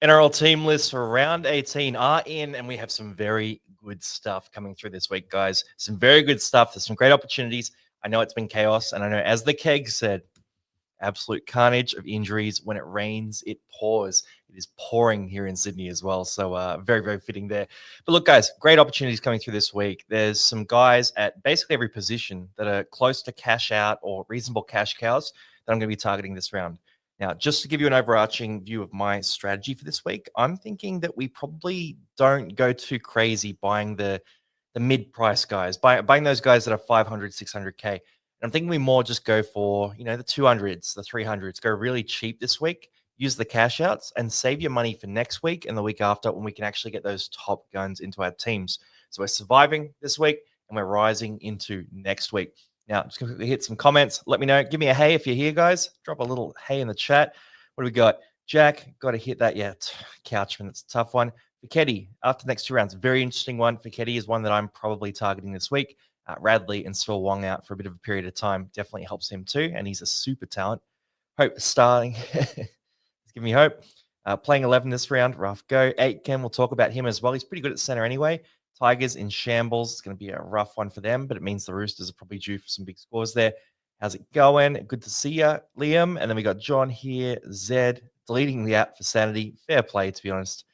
NRL team lists for round 18 are in, and we have some very good stuff coming through this week, guys. Some very good stuff. There's some great opportunities. I know it's been chaos, and I know, as the keg said, absolute carnage of injuries. When it rains, it pours. It is pouring here in Sydney as well. So very, very fitting there. But look, guys, great opportunities coming through this week. There's some guys at basically every position that are close to cash out or reasonable cash cows that I'm going to be targeting this round. Now, just to give you an overarching view of my strategy for this week, I'm thinking that we probably don't go too crazy buying the mid-price guys, buying those guys that are 500, 600K. And I'm thinking we more just go for, the 200s, the 300s, go really cheap this week, use the cash outs, and save your money for next week and the week after when we can actually get those top guns into our teams. So we're surviving this week and we're rising into next week. Now, just going to hit some comments. Let me know. Give me a hey if you're here, guys. Drop a little hey in the chat. What do we got? Jack, got to hit that yet. Couchman, it's a tough one. Fichetti, after the next 2 rounds, very interesting one. Fichetti is one that I'm probably targeting this week. Radley and Sewell Wong out for a bit of a period of time definitely helps him too, and he's a super talent. Hope starting. It's giving me hope. Playing 11 this round, rough go. 8 Ken, we'll talk about him as well. He's pretty good at center anyway. Tigers in shambles. It's going to be a rough one for them, but it means the Roosters are probably due for some big scores there. How's it going? Good to see you, Liam. And then we got John here, Zed, deleting the app for sanity. Fair play, to be honest.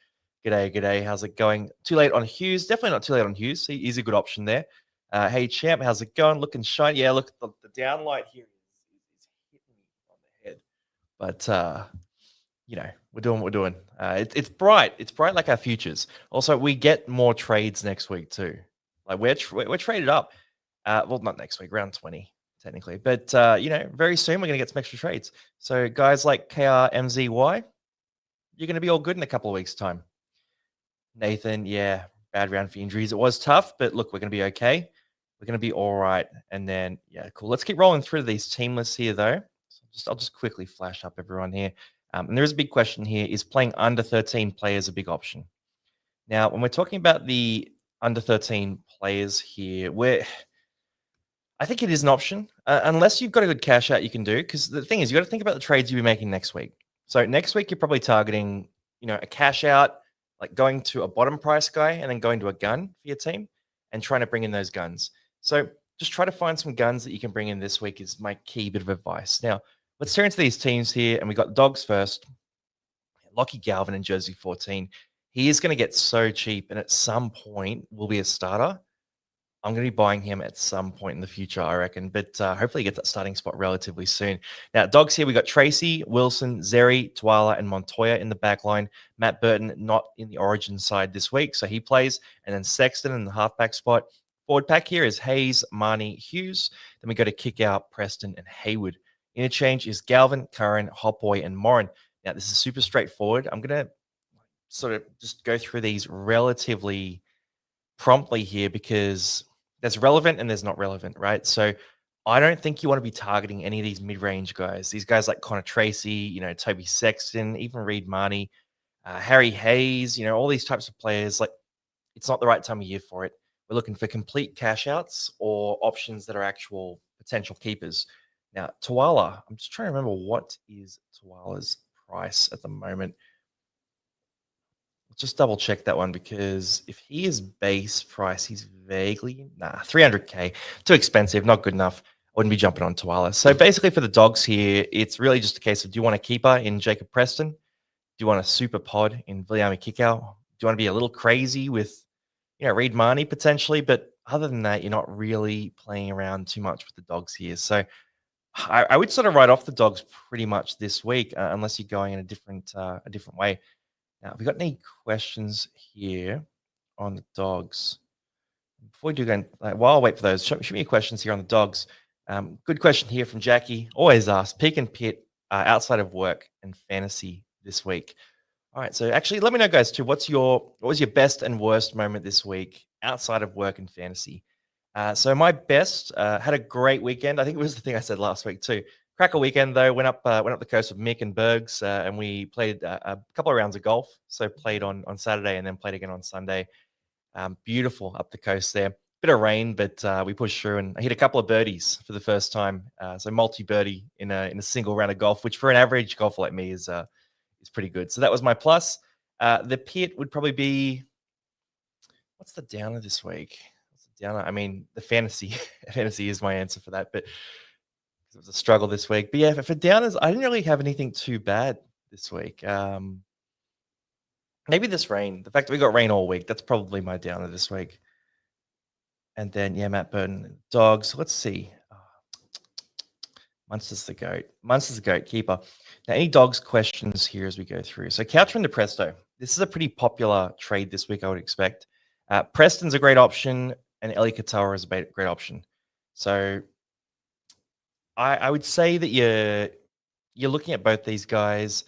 G'day. How's it going? Too late on Hughes. Definitely not too late on Hughes. He's a good option there. Hey, champ, how's it going? Looking shiny. Yeah, look, the downlight here is hitting me on the head. But, we're doing what we're doing. It's bright. It's bright like our futures. Also, we get more trades next week too. Like we're traded up. Well, not next week, round 20 technically. But, very soon we're going to get some extra trades. So guys like KRMZY, you're going to be all good in a couple of weeks' time. Nathan, yeah, bad round for injuries. It was tough, but look, we're going to be okay. We're going to be all right. And then, yeah, cool. Let's keep rolling through these team lists here, though. So I'll just quickly flash up everyone here. And there is a big question here. Is playing under 13 players a big option? Now, when we're talking about the under 13 players here, I think it is an option, unless you've got a good cash out you can do. Because the thing is, you got to think about the trades you'll be making next week. So next week, you're probably targeting, a cash out, like going to a bottom price guy and then going to a gun for your team and trying to bring in those guns. So just try to find some guns that you can bring in this week is my key bit of advice. Now, let's turn into these teams here, and we got Dogs first. Lockie Galvin in jersey 14. He is going to get so cheap, and at some point will be a starter. I'm going to be buying him at some point in the future, I reckon. But hopefully he gets that starting spot relatively soon. Now, Dogs here, we got Tracy, Wilson, Zeri, Tuala, and Montoya in the back line. Matt Burton not in the origin side this week, so he plays. And then Sexton in the halfback spot. Forward pack here is Hayes, Marnie, Hughes. Then we go to kick out Preston and Hayward. Interchange is Galvin, Curran, Hotboy, and Morin. Now, this is super straightforward. I'm going to sort of just go through these relatively promptly here because there's relevant and there's not relevant, right? So I don't think you want to be targeting any of these mid-range guys. These guys like Connor Tracy, Toby Sexton, even Reed Marnie, Harry Hayes, all these types of players. Like, it's not the right time of year for it. We're looking for complete cash outs or options that are actual potential keepers. Now, Tuala, I'm just trying to remember what is Tuala's price at the moment. Let's just double check that one because if he is base price, he's vaguely, 300K, too expensive, not good enough. I wouldn't be jumping on Tuala. So basically for the Dogs here, it's really just a case of, do you want a keeper in Jacob Preston? Do you want a super pod in Viliami Kikau? Do you want to be a little crazy with, Reed Marnie potentially? But other than that, you're not really playing around too much with the Dogs here. So I would sort of write off the Dogs pretty much this week, unless you're going in a different way. Now, have we got any questions here on the Dogs? Before we do go, while I wait for those, show me your questions here on the Dogs. Good question here from Jackie. Always ask, peak and pit outside of work and fantasy this week. All right, so actually, let me know, guys, too. What was your best and worst moment this week outside of work and fantasy? So my best, had a great weekend. I think it was the thing I said last week too. Cracker weekend though. Went up the coast with Mick and Bergs, and we played a couple of rounds of golf. So played on Saturday and then played again on Sunday. Beautiful up the coast there. Bit of rain, but we pushed through and I hit a couple of birdies for the first time. So multi-birdie in a single round of golf, which for an average golfer like me is pretty good. So that was my plus. The pit would probably be, what's the downer this week? What's the downer? I mean, the fantasy. Fantasy is my answer for that, but it was a struggle this week. But yeah, for downers, I didn't really have anything too bad this week. Maybe this rain. The fact that we got rain all week, that's probably my downer this week. And then, yeah, Matt Burton. Dogs. Let's see. Munster's the GOAT. Munster's the GOAT keeper. Now, any dogs questions here as we go through? So, Couchman to Presto. This is a pretty popular trade this week, I would expect. Preston's a great option, and Eli Katoa is a great option. So, I would say that you're looking at both these guys.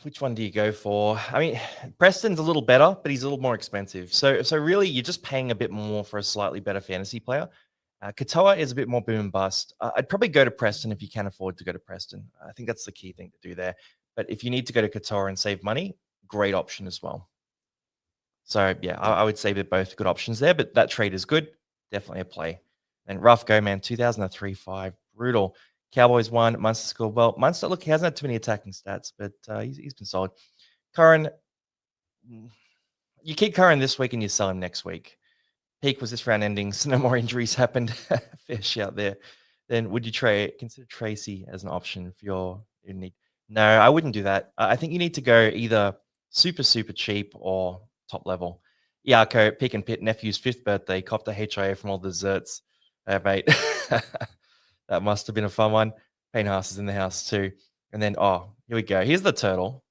Which one do you go for? I mean, Preston's a little better, but he's a little more expensive. So really, you're just paying a bit more for a slightly better fantasy player. Katoa is a bit more boom and bust. I'd probably go to Preston if you can afford to go to Preston. I think that's the key thing to do there. But if you need to go to Katoa and save money, great option as well. So yeah, I would say they're both good options there. But that trade is good. Definitely a play. And rough go, man. 2003-5, brutal. Cowboys won. Munster scored well. Munster, look, he hasn't had too many attacking stats, but he's been solid. Curran, you keep Curran this week and you sell him next week. Peak was this round ending, so no more injuries happened. Fair shout there. Then would you consider Tracy as an option for your need? No, I wouldn't do that. I think you need to go either super, super cheap or top level. Yarko, Pick and Pit, nephew's 5th birthday, copped a HIA from all the desserts. Mate. That must have been a fun one. Payne Haas is in the house too. And then, here we go. Here's the turtle.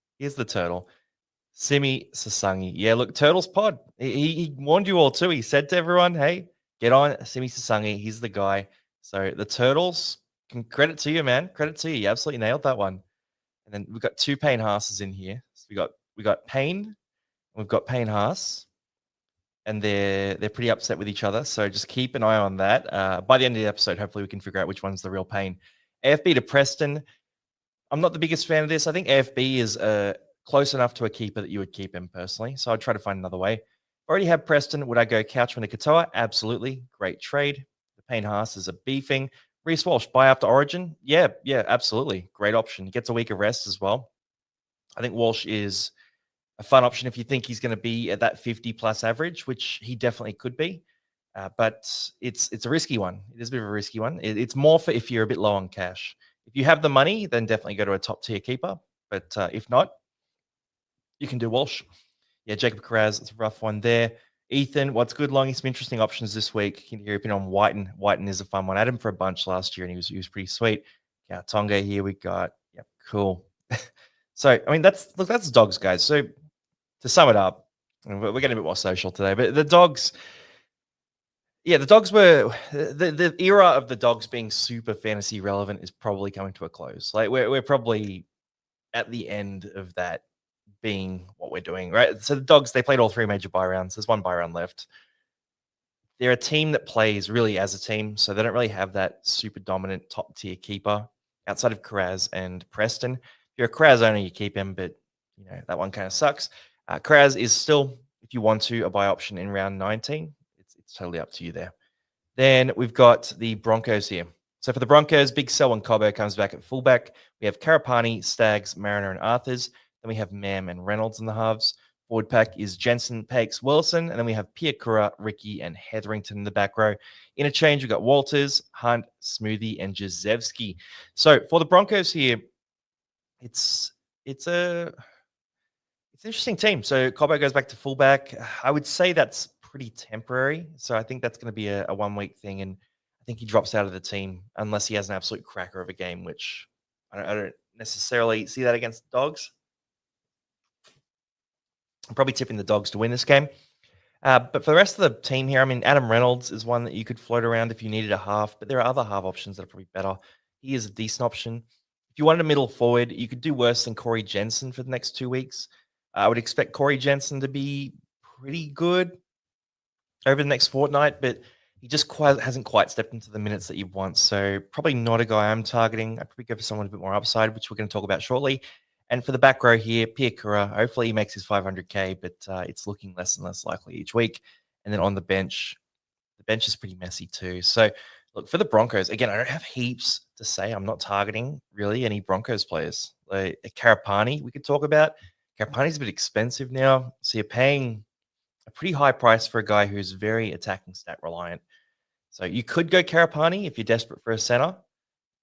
Simi Sasangi. Yeah, look, Turtle's pod. He warned you all too. He said to everyone, hey, get on Simi Sasangi. He's the guy. So the Turtles, credit to you, man. Credit to you. You absolutely nailed that one. And then we've got 2 Payne Haases in here. So we got Payne, and we've got Payne Haas. And they're pretty upset with each other. So just keep an eye on that. By the end of the episode, hopefully we can figure out which one's the real Payne. AFB to Preston. I'm not the biggest fan of this. I think AFB is close enough to a keeper that you would keep him personally. So I'd try to find another way. Already have Preston. Would I go Couchman to Katoa? Absolutely. Great trade. The Payne Haas is a beefing. Reece Walsh, buy after Origin? Yeah, absolutely. Great option. He gets a week of rest as well. I think Walsh is a fun option if you think he's going to be at that 50-plus average, which he definitely could be. But it's a risky one. It is a bit of a risky one. It's more for if you're a bit low on cash. If you have the money, then definitely go to a top-tier keeper. But if not, you can do Walsh. Yeah, Jacob Carraz, it's a rough one there. Ethan, what's good, Longy? Some interesting options this week. Can you hear your opinion on Whiten? Whiten is a fun one. I had him for a bunch last year, and he was pretty sweet. Yeah, Tonga here we got. Yep, cool. So, I mean, that's dogs, guys. So, to sum it up, we're getting a bit more social today, but the dogs were the era of the dogs being super fantasy relevant is probably coming to a close. Like we're probably at the end of that being what we're doing, right? So the dogs, they played all 3 major bye rounds. There's 1 bye round left. They're a team that plays really as a team, so they don't really have that super dominant top tier keeper outside of Carraz and Preston. If you're a Carraz owner, you keep him, but that one kind of sucks. Carraz is still, if you want to, a buy option in round 19. It's totally up to you there. Then we've got the Broncos here. So for the Broncos, Big Sell and Cobbo comes back at fullback. We have Karapani, Staggs, Mariner, and Arthurs. Then we have Mam and Reynolds in the halves. Forward pack is Jensen, Pakes, Wilson. And then we have Piakura, Ricky, and Hetherington in the back row. Interchange, we've got Walters, Hunt, Smoothie, and Jezewski. So for the Broncos here, it's an interesting team. So Cobbo goes back to fullback. I would say that's pretty temporary. So I think that's going to be a 1 week thing. And I think he drops out of the team unless he has an absolute cracker of a game, which I don't necessarily see that against the Dogs. I'm probably tipping the Dogs to win this game. But for the rest of the team here, I mean, Adam Reynolds is one that you could float around if you needed a half, but there are other half options that are probably better. He is a decent option. If you wanted a middle forward, you could do worse than Corey Jensen for the next 2 weeks. I would expect Corey Jensen to be pretty good over the next fortnight, but he just hasn't quite stepped into the minutes that you want. So probably not a guy I'm targeting. I'd probably go for someone a bit more upside, which we're going to talk about shortly. And for the back row here, Piakura, hopefully he makes his 500K, but it's looking less and less likely each week. And then on the bench is pretty messy too. So look, for the Broncos, again, I don't have heaps to say. I'm not targeting really any Broncos players. Like Karapani, we could talk about. Carapani's a bit expensive now, so you're paying a pretty high price for a guy who's very attacking stat reliant. So you could go Carapani if you're desperate for a center,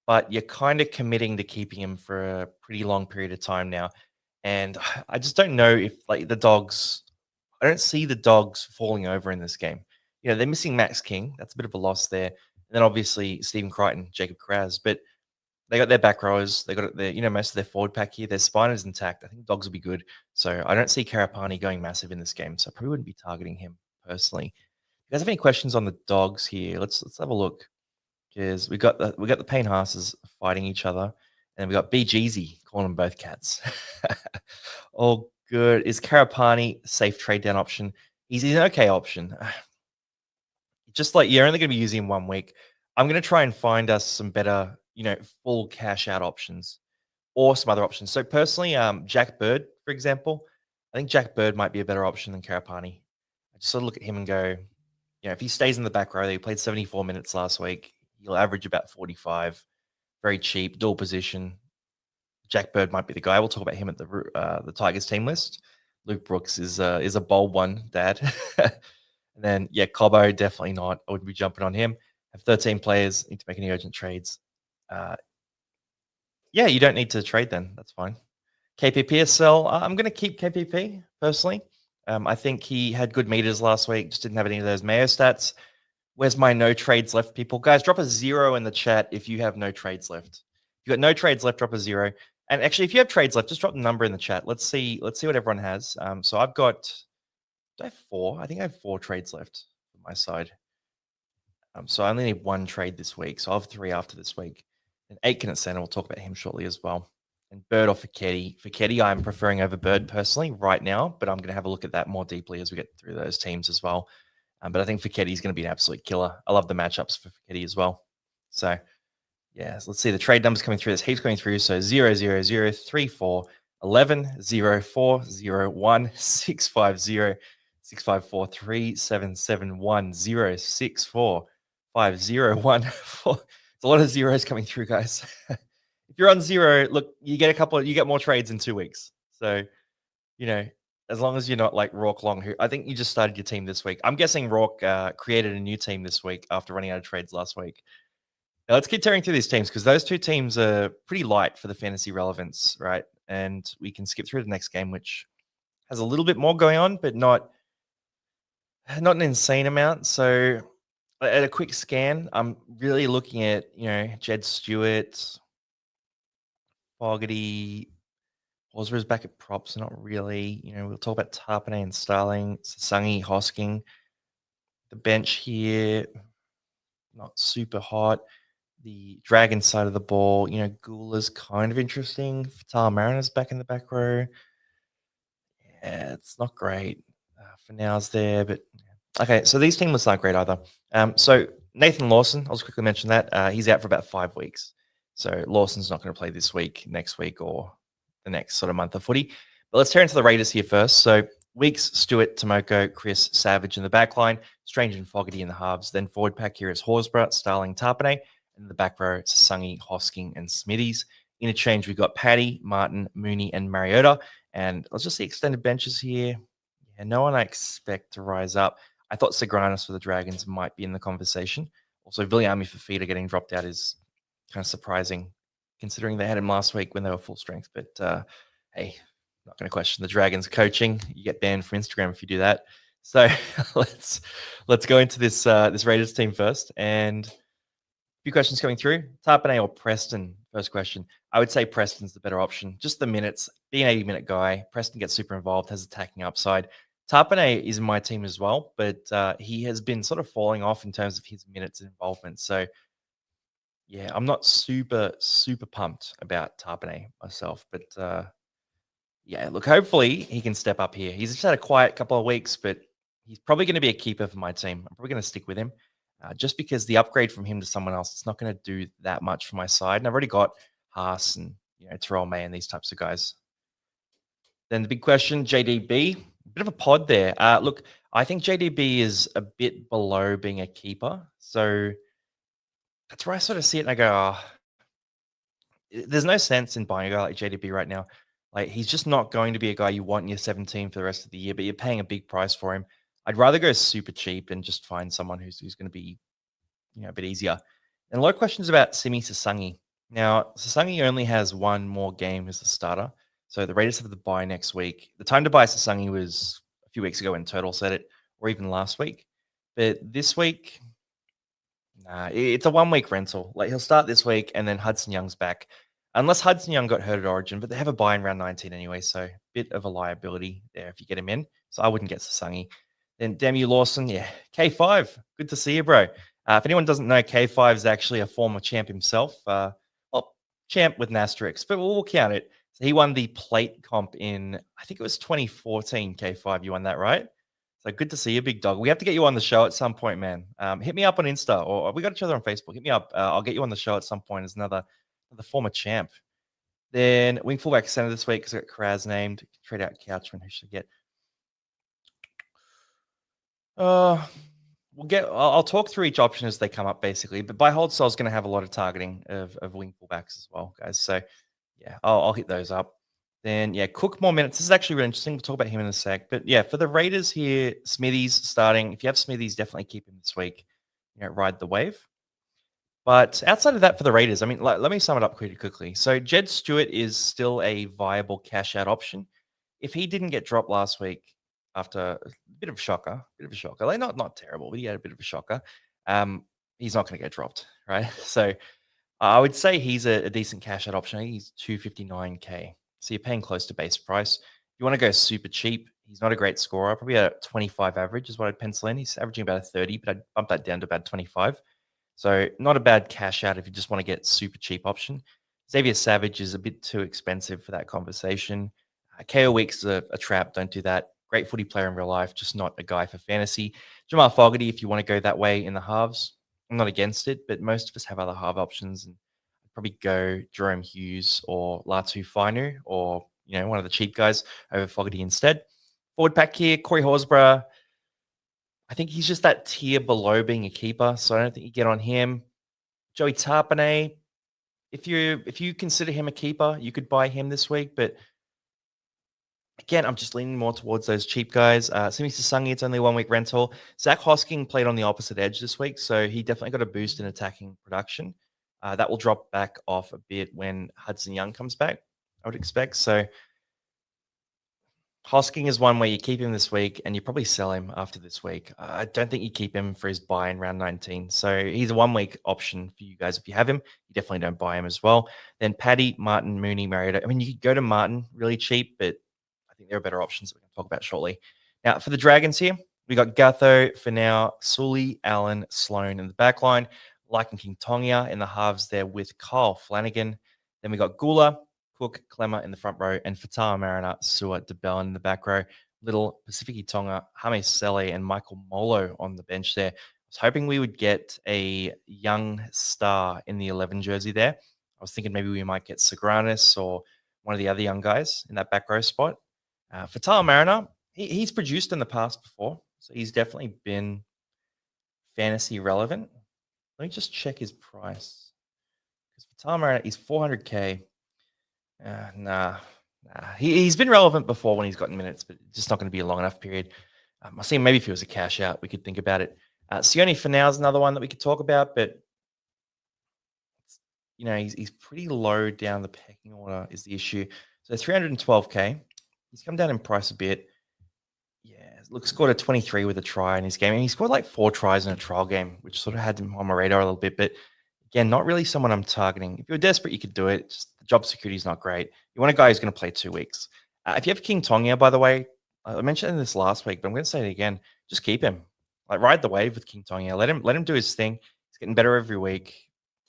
but you're kind of committing to keeping him for a pretty long period of time now. And I just don't know if like the Dogs. I don't see the Dogs falling over in this game. They're missing Max King. That's a bit of a loss there. And then obviously Stephen Crichton, Jacob Kraz, but they got their back rowers. They got their, most of their forward pack here. Their spine is intact. I think Dogs will be good. So I don't see Carapani going massive in this game. So I probably wouldn't be targeting him personally. You guys have any questions on the Dogs here? Let's have a look. Because we got the Payne Haas's fighting each other, and we got BGZ calling them both cats. All good. Is Carapani a safe trade down option? He's an okay option. Just like you're only going to be using him 1 week. I'm going to try and find us some better, full cash out options or some other options. So personally, Jack Bird, for example, I think Jack Bird might be a better option than Carapani. I just sort of look at him and go, if he stays in the back row, he played 74 minutes last week. He'll average about 45. Very cheap, dual position. Jack Bird might be the guy. We'll talk about him at the Tigers team list. Luke Brooks is a bold one, Dad. And then, Cobbo, definitely not. I wouldn't be jumping on him. Have 13 players. Need to make any urgent trades. You don't need to trade then. That's fine. KPPSL, I'm going to keep KPP personally. I think he had good meters last week. Just didn't have any of those Mayo stats. Where's my no trades left, people? Guys, drop a 0 in the chat if you have no trades left. If you got no trades left, drop a 0. And actually, if you have trades left, just drop the number in the chat. Let's see what everyone has. So I've got, do I have 4? I think I have 4 trades left on my side. So I only need 1 trade this week. So I'll have 3 after this week. And Aitken at center, we'll talk about him shortly as well. And Bird or Fiketti. Fiketti, I'm preferring over Bird personally right now, but I'm going to have a look at that more deeply as we get through those teams as well. But I think Fiketti is going to be an absolute killer. I love the matchups for Fiketti as well. So, so let's see the trade numbers coming through. There's heaps going through. So 0, 0, 0, 3, 4, 11, 0, 4, 0, 1, 6, 5, 0, 6, 5, 4, 3, 7, 7, 1, 0, 6, 4, 5, 0, 1, 4. It's a lot of zeros coming through, guys. If you're on 0, look, you get more trades in 2 weeks. So, as long as you're not like Rourke Long, who I think you just started your team this week. I'm guessing Rourke created a new team this week after running out of trades last week. Now let's keep tearing through these teams because those 2 teams are pretty light for the fantasy relevance, right? And we can skip through the next game, which has a little bit more going on, but not an insane amount. So at a quick scan, I'm really looking at, Jed Stewart, Fogarty, Osborne's back at props, not really. We'll talk about Tarpanay and Starling, Sasangi, Hosking. The bench here, not super hot. The Dragon side of the ball, Gula's kind of interesting. Fatal Mariner's back in the back row. Yeah, it's not great. For now's there, but okay. So these teams aren't great either. So Nathan Lawson, I'll just quickly mention that he's out for about 5 weeks. So Lawson's not going to play this week, next week, or the next sort of month of footy. But let's turn into the Raiders here first. So Weeks, Stewart, Tomoko, Chris, Savage in the back line, Strange and Fogarty in the halves. Then forward pack here is Horsburgh, Starling, Tarpanay. And in the back row, Sasangi, Hosking, and Smithies. Interchange, we've got Paddy, Martin, Mooney, and Mariota. And let's just see extended benches here. Yeah, no one I expect to rise up. I thought Sagranis for the Dragons might be in the conversation. Also, Viliami for Feeder getting dropped out is kind of surprising, considering they had him last week when they were full strength. But hey, not going to question the Dragons coaching. You get banned from Instagram if you do that. So let's go into this Raiders team first. And a few questions coming through. Tarpanay or Preston? First question. I would say Preston's the better option. Just the minutes. Be an 80-minute guy. Preston gets super involved, has attacking upside. Tarpanay is in my team as well, but he has been sort of falling off in terms of his minutes and involvement. So, yeah, I'm not super pumped about Tarpanay myself, but look, hopefully he can step up here. He's just had a quiet couple of weeks, but he's probably going to be a keeper for my team. I'm probably going to stick with him just because the upgrade from him to someone else, it's not going to do that much for my side. And I've already got Haas and Terrell May and these types of guys. Then the big question, JDB, a bit of a pod there. Look, I think JDB is a bit below being a keeper. So that's where I sort of see it and I go, there's no sense in buying a guy like JDB right now. Like, he's just not going to be a guy you want in your 17 for the rest of the year, but you're paying a big price for him. I'd rather go super cheap and just find someone who's going to be, a bit easier. And a lot of questions about Simi Sasangi. Now, Sasangi only has one more game as a starter. So the Raiders have the bye next week. The time to buy Sasangi was a few weeks ago when Total said it, or even last week. But this week, nah, it's a 1 week rental. Like, he'll start this week, and then Hudson Young's back. Unless Hudson Young got hurt at Origin, but they have a buy in round 19 anyway, so bit of a liability there if you get him in. So I wouldn't get Sasangi. Then Demu Lawson, yeah, K5. Good to see you, bro. If anyone doesn't know, K5 is actually a former champ himself. Well, champ with an asterisk, but we'll count it. So he won the plate comp in, I think it was 2014, K5. You won that, right? So good to see you, big dog. We have to get you on the show at some point, man. Hit me up on Insta, or we got each other on Facebook. Hit me up. I'll get you on the show at some point as another former champ. Then wing fullback center this week because I got Kraz named. Trade out Couchman. Who should I get? I'll talk through each option as they come up, basically. But buy hold sell is going to have a lot of targeting of wing fullbacks as well, guys. So yeah, I'll hit those up. Then yeah, Cook more minutes. This is actually really interesting. We'll talk about him in a sec. But yeah, for the Raiders here, Smithies starting. If you have Smithies, definitely keep him this week. Ride the wave. But outside of that, for the Raiders, I mean, let me sum it up quickly. So Jed Stewart is still a viable cash out option. If he didn't get dropped last week after a bit of a shocker, like not terrible, but he had a bit of a shocker. He's not going to get dropped, right? So I would say he's a decent cash out option. He's 259K. So you're paying close to base price. You want to go super cheap. He's not a great scorer. Probably a 25 average is what I'd pencil in. He's averaging about a 30, but I'd bump that down to about 25. So not a bad cash out if you just want to get super cheap option. Xavier Savage is a bit too expensive for that conversation. KO Weeks is a trap. Don't do that. Great footy player in real life, just not a guy for fantasy. Jamal Fogarty, if you want to go that way in the halves, I'm not against it, but most of us have other half options, and I'd probably go Jerome Hughes or Latu Fainu or one of the cheap guys over Fogarty instead. Forward pack here, Corey Horsburgh. I think he's just that tier below being a keeper, so I don't think you get on him. Joey Tarpanay, if you consider him a keeper, you could buy him this week, but again, I'm just leaning more towards those cheap guys. Simi Sasangi, it's only 1 week rental. Zach Hosking played on the opposite edge this week, so he definitely got a boost in attacking production. That will drop back off a bit when Hudson Young comes back, I would expect. So Hosking is one where you keep him this week and you probably sell him after this week. I don't think you keep him for his buy in round 19. So he's a 1 week option for you guys. If you have him, you definitely don't buy him as well. Then Paddy, Martin, Mooney, Mariota. I mean, you could go to Martin really cheap, but I think there are better options that we can talk about shortly. Now, for the Dragons here, we got Gutho for now, Sully, Allen, Sloan in the back line, Lycan King Tongia in the halves there with Kyle Flanagan. Then we got Gula, Cook, Clemmer in the front row, and Fatah Mariner, Stewart, DeBell in the back row. Little Pacifici Tonga, Hame Sele, and Michael Molo on the bench there. I was hoping we would get a young star in the 11 jersey there. I was thinking maybe we might get Sagranis or one of the other young guys in that back row spot. Fatah Mariner, he's produced in the past before, so he's definitely been fantasy relevant. Let me just check his price. Because Fatah Mariner, he's 400K. Nah. He's been relevant before when he's gotten minutes, but just not going to be a long enough period. I see maybe if he was a cash out, we could think about it. Sione for now is another one that we could talk about, but he's pretty low down the pecking order is the issue. So 312K. He's come down in price a bit. Yeah, look, scored a 23 with a try in his game. And he scored like 4 tries in a trial game, which sort of had him on my radar a little bit. But again, not really someone I'm targeting. If you're desperate, you could do it. Just the job security is not great. You want a guy who's going to play 2 weeks. If you have King Tongia, by the way, I mentioned this last week, but I'm going to say it again. Just keep him. Like, ride the wave with King Tongia. Let him do his thing. He's getting better every week.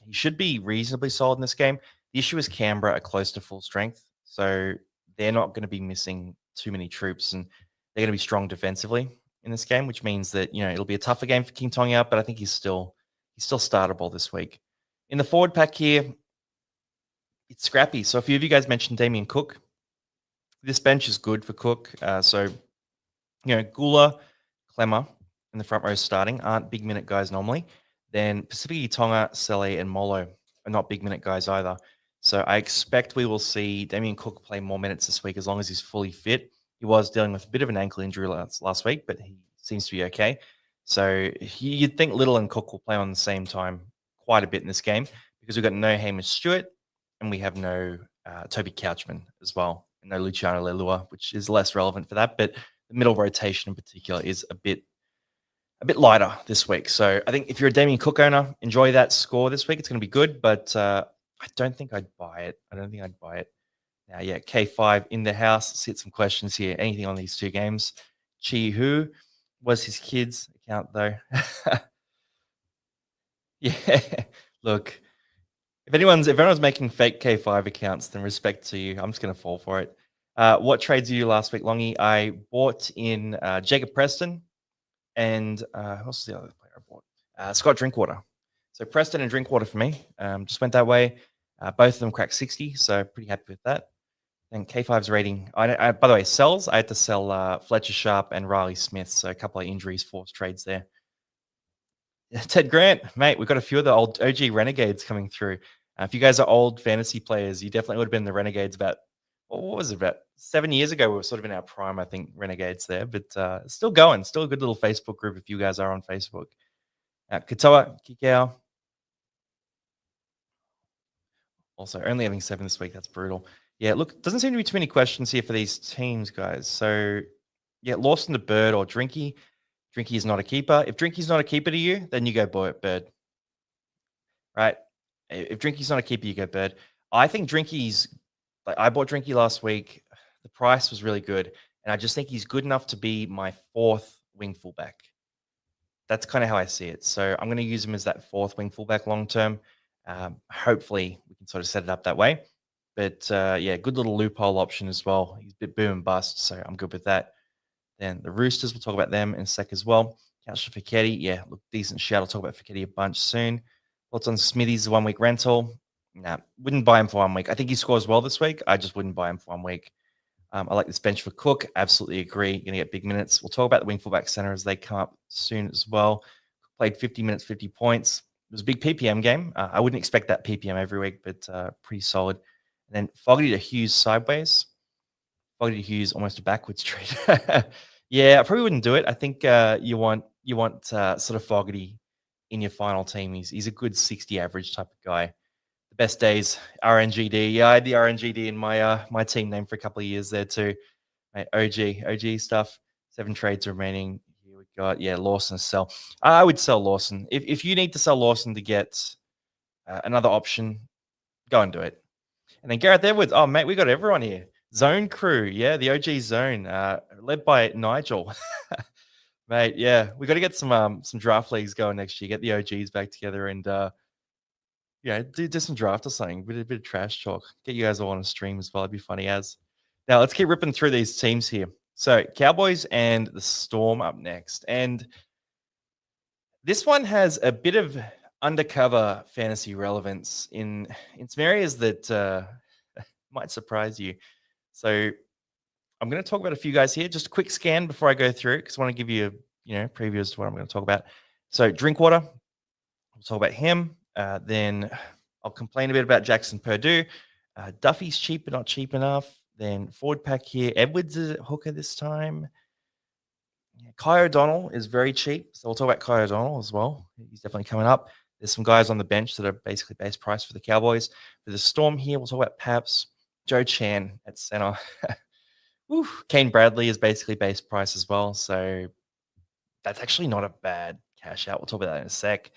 He should be reasonably solid in this game. The issue is Canberra are close to full strength, so they're not going to be missing too many troops, and they're going to be strong defensively in this game, which means that it'll be a tougher game for King Tongia, but I think he's still startable this week. In the forward pack here, it's scrappy. So a few of you guys mentioned Damien Cook. This bench is good for Cook. So Gula, Clemmer in the front row starting aren't big minute guys normally. Then Pacifici Tonga, Sele, and Molo are not big minute guys either. So I expect we will see Damien Cook play more minutes this week as long as he's fully fit. He was dealing with a bit of an ankle injury last week, but he seems to be okay. So you'd think Little and Cook will play on the same time quite a bit in this game because we've got no Hamish Stewart and we have no Toby Couchman as well, and no Luciano Leilua, which is less relevant for that. But the middle rotation in particular is a bit lighter this week. So I think if you're a Damien Cook owner, enjoy that score this week. It's going to be good, but I don't think I'd buy it. Now, yeah, K5 in the house. Let's hit some questions here. Anything on these two games? Chi Hu was his kid's account, though. Yeah, look, if everyone's making fake K5 accounts, then respect to you. I'm just going to fall for it. What trades did you do last week, Longy? I bought in Jacob Preston and what's the other player I bought? Scott Drinkwater. So Preston and Drinkwater for me. Just went that way. Both of them cracked 60, so pretty happy with that. And K5's rating. By the way, sells. I had to sell Fletcher Sharp and Riley Smith, so a couple of injuries, forced trades there. Ted Grant, mate, we've got a few of the old OG Renegades coming through. If you guys are old fantasy players, you definitely would have been the Renegades about, what was it, about 7 years ago? We were sort of in our prime, I think, Renegades there, but still going. Still a good little Facebook group if you guys are on Facebook. Katoa, Kikau. Also, only having 7 this week. That's brutal. Yeah, look, doesn't seem to be too many questions here for these teams, guys. So, yeah, Lawson to Bird or Drinky. Drinky is not a keeper. If Drinky's not a keeper to you, then you go Bird. Right? If Drinky's not a keeper, you go Bird. I think Drinky's, like, I bought Drinky last week. The price was really good. And I just think he's good enough to be my 4th wing fullback. That's kind of how I see it. So I'm going to use him as that 4th wing fullback long term. Hopefully, we can sort of set it up that way. But yeah, good little loophole option as well. He's a bit boom and bust, so I'm good with that. Then the Roosters, we'll talk about them in a sec as well. Couch for Fiketti, yeah, look, decent shout. I'll talk about Fiketti a bunch soon. Thoughts on Smithy's 1 week rental? Nah, wouldn't buy him for 1 week. I think he scores well this week. I just wouldn't buy him for 1 week. I like this bench for Cook. Absolutely agree. Going to get big minutes. We'll talk about the wing fullback center as they come up soon as well. Played 50 minutes, 50 points. It was a big PPM game. I wouldn't expect that PPM every week, but pretty solid. And then Fogarty to Hughes sideways. Fogarty to Hughes almost a backwards trade. Yeah, I probably wouldn't do it. I think you want sort of Fogarty in your final team. He's a good 60 average type of guy. The best days, RNGD. Yeah, I had the RNGD in my team name for a couple of years there too. Mate, OG stuff. 7 trades remaining. Here we got, yeah, Lawson sell. I would sell Lawson. If you need to sell Lawson to get another option, go and do it. And then Gareth Edwards. Oh, mate, we got everyone here. Zone crew. Yeah, the OG zone, led by Nigel. Mate, yeah, we got to get some draft leagues going next year. Get the OGs back together and yeah, do some draft or something. A bit of trash talk. Get you guys all on a stream as well. It'd be funny as. Now let's keep ripping through these teams here. So Cowboys and the Storm up next, and this one has a bit of undercover fantasy relevance in some areas that might surprise you. So I'm going to talk about a few guys here. Just a quick scan before I go through because I want to give you a preview as to what I'm going to talk about. So Drinkwater, we'll talk about him. Then I'll complain a bit about Jackson Purdue. Duffy's cheap but not cheap enough. Then forward pack here. Edwards is a hooker this time. Yeah, Kai O'Donnell is very cheap. So we'll talk about Kai O'Donnell as well. He's definitely coming up. There's some guys on the bench that are basically base price for the Cowboys. For the Storm here, we'll talk about Paps. Joe Chan at center. Kane Bradley is basically base price as well. So that's actually not a bad cash out. We'll talk about that in a sec.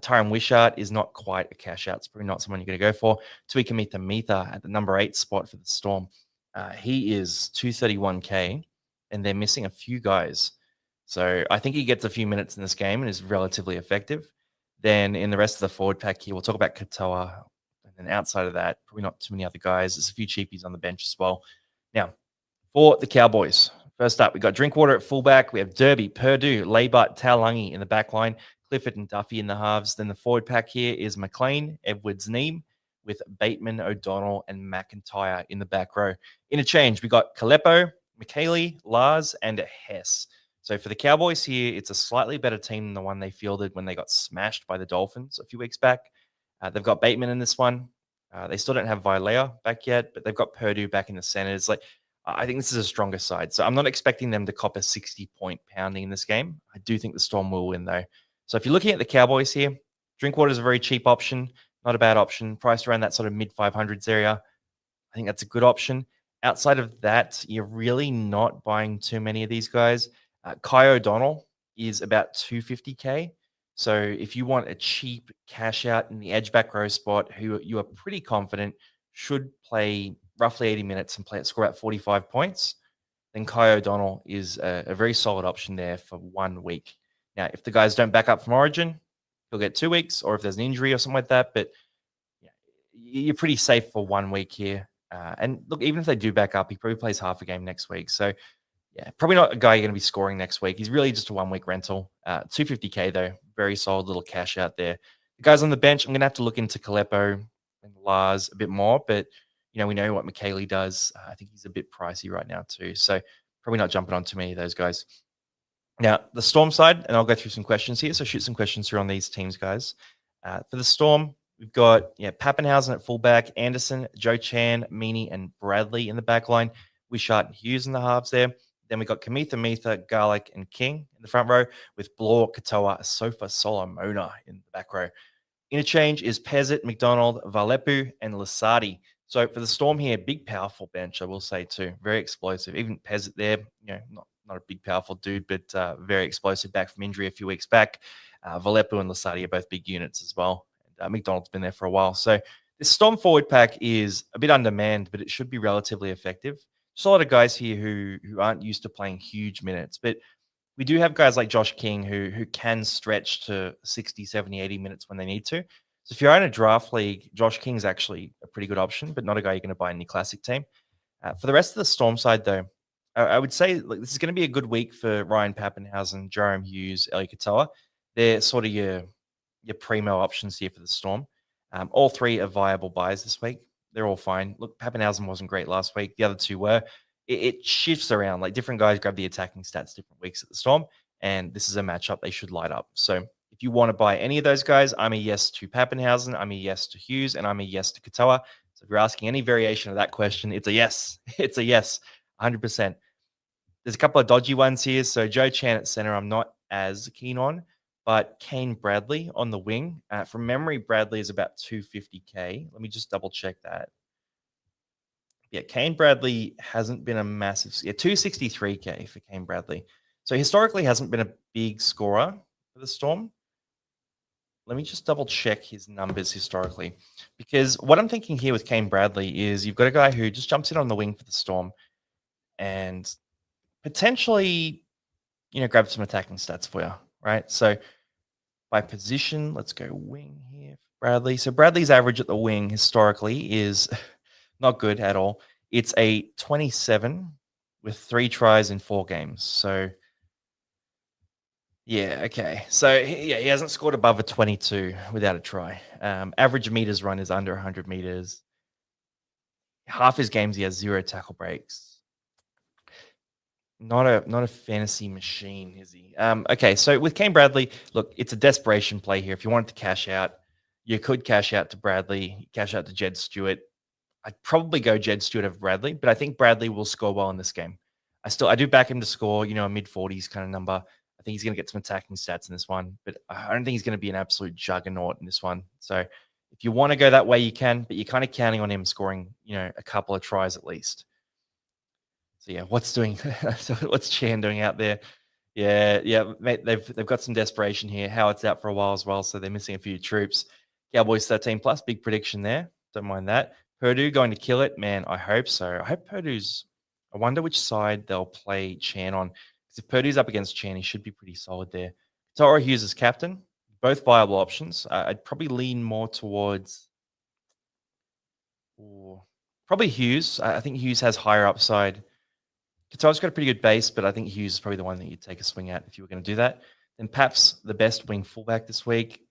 Tyron Wishart is not quite a cash out. It's probably not someone you're going to go for. Tuika Mitha at the number 8 spot for the Storm. He is 231K, and they're missing a few guys. So I think he gets a few minutes in this game and is relatively effective. Then in the rest of the forward pack here, we'll talk about Katoa. And then outside of that, probably not too many other guys. There's a few cheapies on the bench as well. Now, for the Cowboys, first up, we got Drinkwater at fullback. We have Derby, Purdue, Laybut, Taulagi in the back line. Clifford and Duffy in the halves. Then the forward pack here is McLean, Edwards, Neem, with Bateman, O'Donnell, and McIntyre in the back row. Interchange, we got Kalepo, McKaylee, Lars, and Hess. So for the Cowboys here, it's a slightly better team than the one they fielded when they got smashed by the Dolphins a few weeks back. They've got Bateman in this one. They still don't have Vilea back yet, but they've got Purdue back in the centers. Like, I think this is a stronger side. So I'm not expecting them to cop a 60-point pounding in this game. I do think the Storm will win, though. So if you're looking at the Cowboys here, Drinkwater is a very cheap option, not a bad option, priced around that sort of mid 500s area. I think that's a good option. Outside of that, you're really not buying too many of these guys. Kai O'Donnell is about 250K. So if you want a cheap cash out in the edge back row spot, who you are pretty confident should play roughly 80 minutes and score about 45 points, then Kai O'Donnell is a very solid option there for 1 week. Now, if the guys don't back up from Origin, he'll get 2 weeks, or if there's an injury or something like that. But yeah, you're pretty safe for 1 week here. And look, even if they do back up, he probably plays half a game next week. So yeah, probably not a guy you're going to be scoring next week. He's really just a 1 week rental. 250K though, very solid little cash out there. The guys on the bench, I'm going to have to look into Kalepo and Lars a bit more, but we know what McKaylee does. I think he's a bit pricey right now too. So probably not jumping on too many of those guys. Now, the Storm side, and I'll go through some questions here. So shoot some questions through on these teams, guys. For the Storm, we've got Pappenhausen at fullback, Anderson, Joe Chan, Meaney, and Bradley in the back line. Wishart and Hughes in the halves there. Then we got Kamitha, Metha, Garlic, and King in the front row, with Blore, Katoa, Sofa, Solomona in the back row. Interchange is Pezzett, McDonald, Valepu, and Lasardi. So for the Storm here, big, powerful bench, I will say too. Very explosive. Even Pezzett there, not a big, powerful dude, but very explosive back from injury a few weeks back. Valepu and Lasardi are both big units as well. And McDonald's been there for a while. So this Storm forward pack is a bit undermanned, but it should be relatively effective. There's a lot of guys here who aren't used to playing huge minutes, but we do have guys like Josh King who can stretch to 60, 70, 80 minutes when they need to. So if you're in a draft league, Josh King's actually a pretty good option, but not a guy you're going to buy in your classic team. For the rest of the Storm side, though, I would say this is going to be a good week for Ryan Pappenhausen, Jerome Hughes, Eli Katoa. They're sort of your primo options here for the Storm. All three are viable buys this week. They're all fine. Look, Pappenhausen wasn't great last week. The other two were. It shifts around. Like, different guys grab the attacking stats different weeks at the Storm, and this is a matchup they should light up. So if you want to buy any of those guys, I'm a yes to Pappenhausen, I'm a yes to Hughes, and I'm a yes to Katoa. So if you're asking any variation of that question, it's a yes. It's a yes, 100%. There's a couple of dodgy ones here. So Joe Chan at center, I'm not as keen on, but Kane Bradley on the wing. From memory, Bradley is about 250K. Let me just double check that. Yeah, Kane Bradley hasn't been a massive... 263K for Kane Bradley. So historically hasn't been a big scorer for the Storm. Let me just double check his numbers historically. Because what I'm thinking here with Kane Bradley is you've got a guy who just jumps in on the wing for the Storm and potentially, grab some attacking stats for you, right? So by position, let's go wing here for Bradley. So Bradley's average at the wing historically is not good at all. It's a 27 with 3 tries in 4 games. So yeah, okay. So he hasn't scored above a 22 without a try. Average meters run is under 100 meters. Half his games he has 0 tackle breaks. Not a fantasy machine, is he? Okay, so with Kane Bradley, look, it's a desperation play here. If you wanted to cash out, you could cash out to Bradley, cash out to Jed Stewart. I'd probably go Jed Stewart over Bradley, but I think Bradley will score well in this game. I do back him to score, a mid-40s kind of number. I think he's going to get some attacking stats in this one, but I don't think he's going to be an absolute juggernaut in this one. So if you want to go that way, you can, but you're kind of counting on him scoring, a couple of tries at least. So yeah, what's Chan doing out there? Yeah, mate, they've got some desperation here. Howard's out for a while as well, so they're missing a few troops. Cowboys 13+, big prediction there. Don't mind that. Purdue going to kill it, man. I hope so. I hope I wonder which side they'll play Chan on. Because if Purdue's up against Chan, he should be pretty solid there. Tara Hughes is captain. Both viable options. I'd probably lean more towards probably Hughes. I think Hughes has higher upside. Katoa's got a pretty good base, but I think Hughes is probably the one that you'd take a swing at if you were going to do that. Then Pap's the best wing fullback this week.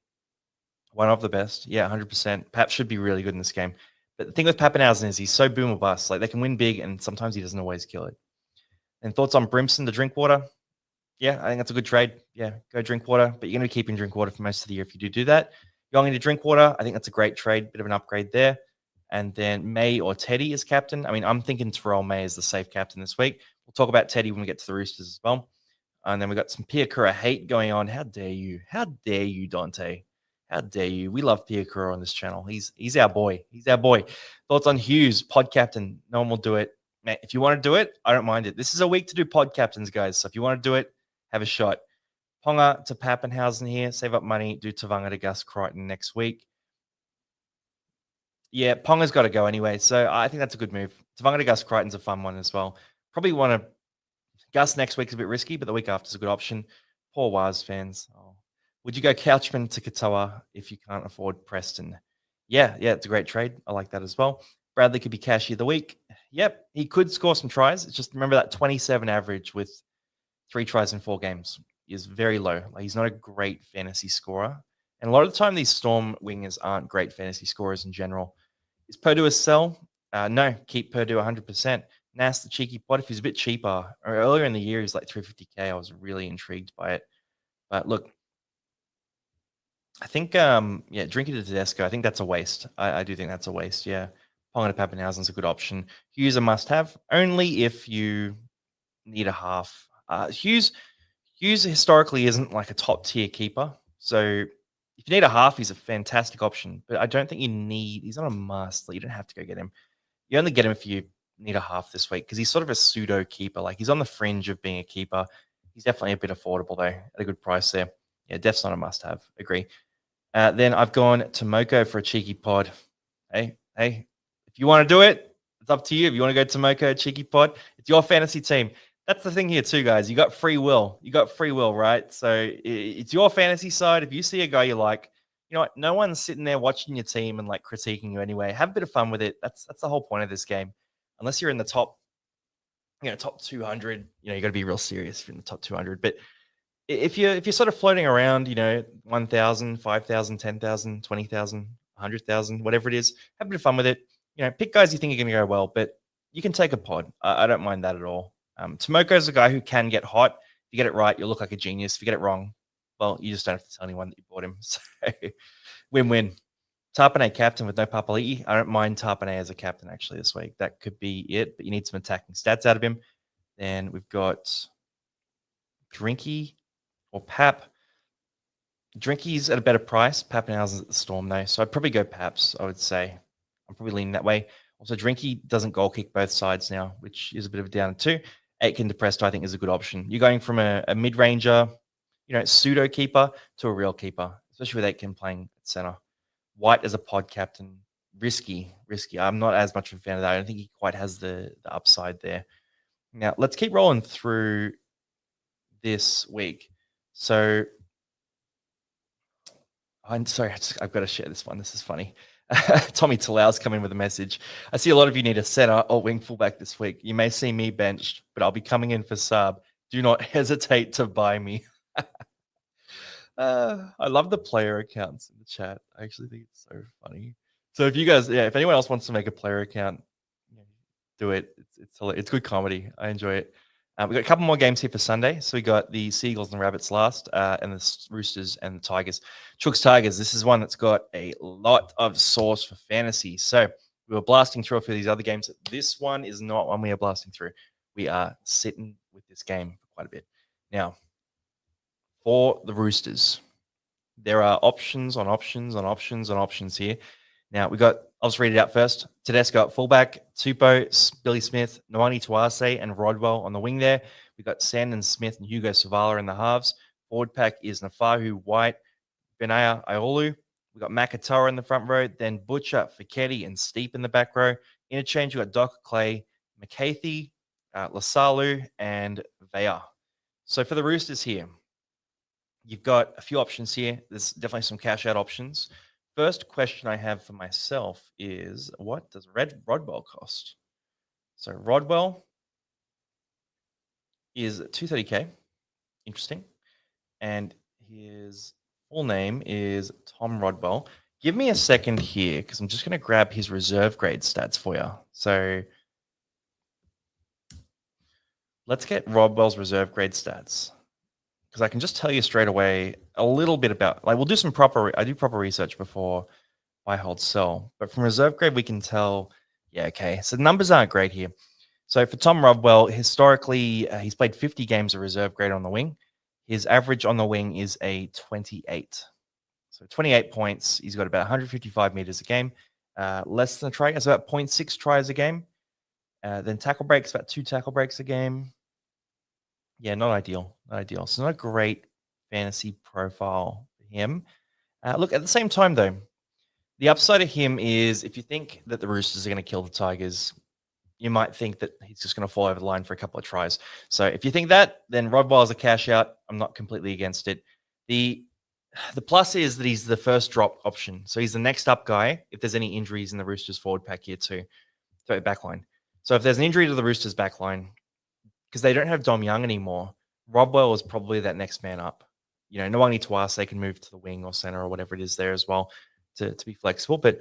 One of the best. Yeah, 100%. Pap should be really good in this game. But the thing with Pappenhausen is he's so boom or bust. Like, they can win big, and sometimes he doesn't always kill it. And thoughts on Brimson to Drinkwater? Yeah, I think that's a good trade. Yeah, go Drinkwater. But you're going to be keeping Drinkwater for most of the year if you do that. Going into Drinkwater, I think that's a great trade. Bit of an upgrade there. And then May or Teddy is captain. I mean, I'm thinking Terrell May is the safe captain this week. We'll talk about Teddy when we get to the Roosters as well. And then we got some Piakura hate going on. How dare you? How dare you, Dante? How dare you? We love Piakura on this channel. He's our boy. He's our boy. Thoughts on Hughes, pod captain? No one will do it. Man, if you want to do it, I don't mind it. This is a week to do pod captains, guys. So if you want to do it, have a shot. Ponga to Pappenhausen here. Save up money. Do Tavanga to Gus Crichton next week. Yeah, Ponga's got to go anyway. So I think that's a good move. Tavanga to Gus Crichton's a fun one as well. Probably want to Gus next week's a bit risky, but the week after is a good option. Poor Waz fans. Oh. Would you go Couchman to Katoa if you can't afford Preston? Yeah, it's a great trade. I like that as well. Bradley could be cashier of the week. Yep, he could score some tries. It's just remember that 27 average with 3 tries in 4 games is very low. Like, he's not a great fantasy scorer. And a lot of the time, these Storm wingers aren't great fantasy scorers in general. Is Purdue a sell? No, keep Purdue 100%. Nas, the cheeky pot, if he's a bit cheaper, or earlier in the year, he's like 350K. I was really intrigued by it. But look, I think, drinking to Tedesco, I think that's a waste. I do think that's a waste, yeah. Ponga to Pappenhausen's a good option. Hughes a must-have, only if you need a half. Hughes historically isn't like a top-tier keeper. So if you need a half, he's a fantastic option. But I don't think he's not a must. You don't have to go get him. You only get him if you need a half this week because he's sort of a pseudo keeper. Like, he's on the fringe of being a keeper. He's definitely a bit affordable though, at a good price there. Yeah, Def's not a must-have. Agree. Then I've gone to Moko for a cheeky pod. Hey, if you want to do it, it's up to you. If you want to go to Moko, cheeky pod, it's your fantasy team. That's the thing here too, guys. You got free will. Right? So it's your fantasy side. If you see a guy you like, you know what? No one's sitting there watching your team and like critiquing you anyway. Have a bit of fun with it. That's the whole point of this game. Unless you're in the top 200, you got to be real serious if you're in the top 200. But if you're sort of floating around, 1,000, 5,000, 10,000, 20,000, 100,000, whatever it is, have a bit of fun with it. Pick guys you think are going to go well, but you can take a pod. I don't mind that at all. Tomoko is a guy who can get hot. If you get it right, you'll look like a genius. If you get it wrong, well, you just don't have to tell anyone that you bought him. So win-win. Tarpanay captain with no Papali'i. I don't mind Tarpanay as a captain actually this week. That could be it, but you need some attacking stats out of him. Then we've got Drinky or Pap. Drinky's at a better price. Pappenhausen's at the Storm though, so I'd probably go Paps. I would say I'm probably leaning that way. Also, Drinky doesn't goal kick both sides now, which is a bit of a downer too. Aitken to Presto, I think, is a good option. You're going from a mid-ranger, pseudo keeper to a real keeper, especially with Aitken playing at center. White as a pod captain, risky. I'm not as much of a fan of that. I don't think he quite has the upside there. Now, let's keep rolling through this week. So, I'm sorry, I've got to share this one. This is funny. Tommy Talau's come in with a message. I see a lot of you need a center or wing fullback this week. You may see me benched, but I'll be coming in for sub. Do not hesitate to buy me. I love the player accounts in the chat. I actually think it's so funny. So if you guys, if anyone else wants to make a player account, do it. It's good comedy. I enjoy it. We've got a couple more games here for Sunday. So we got the Seagulls and Rabbits last, and the Roosters and the Tigers. Chooks Tigers, this is one that's got a lot of sauce for fantasy. So we were blasting through a few of these other games. This one is not one we are blasting through. We are sitting with this game for quite a bit. Now, for the Roosters, there are options on options on options on options here. Now, I'll just read it out first. Tedesco at fullback, Tupou, Billy Smith, Noani Tuase, and Rodwell on the wing there. We've got Sandon Smith and Hugo Savala in the halves. Forward pack is Nafahu, White, Benaya, Iolu. We've got Makatoa in the front row, then Butcher, Fiketti, and Steep in the back row. Interchange, we've got Doc Clay, McCarthy, Lasalu, and Vea. So for the Roosters here, you've got a few options here. There's definitely some cash out options. First question I have for myself is, what does Rodwell cost? So Rodwell is 230K. Interesting. And his full name is Tom Rodwell. Give me a second here because I'm just going to grab his reserve grade stats for you. So let's get Rodwell's reserve grade stats, because I can just tell you straight away a little bit about, we'll do some I do proper research before buy, hold, sell. But from reserve grade, we can tell, yeah, okay. So the numbers aren't great here. So for Tom Rodwell, historically, he's played 50 games of reserve grade on the wing. His average on the wing is a 28. So 28 points. He's got about 155 meters a game. Less than a try. It's about 0.6 tries a game. Then tackle breaks, about 2 tackle breaks a game. Yeah, not ideal. Not ideal. So not a great fantasy profile for him. Look, at the same time, though, the upside of him is if you think that the Roosters are going to kill the Tigers, you might think that he's just going to fall over the line for a couple of tries. So if you think that, then Rodwell's a cash out. I'm not completely against it. The plus is that he's the first drop option. So he's the next up guy if there's any injuries in the Roosters forward pack here too. So backline. So if there's an injury to the Roosters backline, because they don't have Dom Young anymore, Rodwell is probably that next man up. You know, Nwani Tuase, they can move to the wing or center or whatever it is there as well to be flexible. But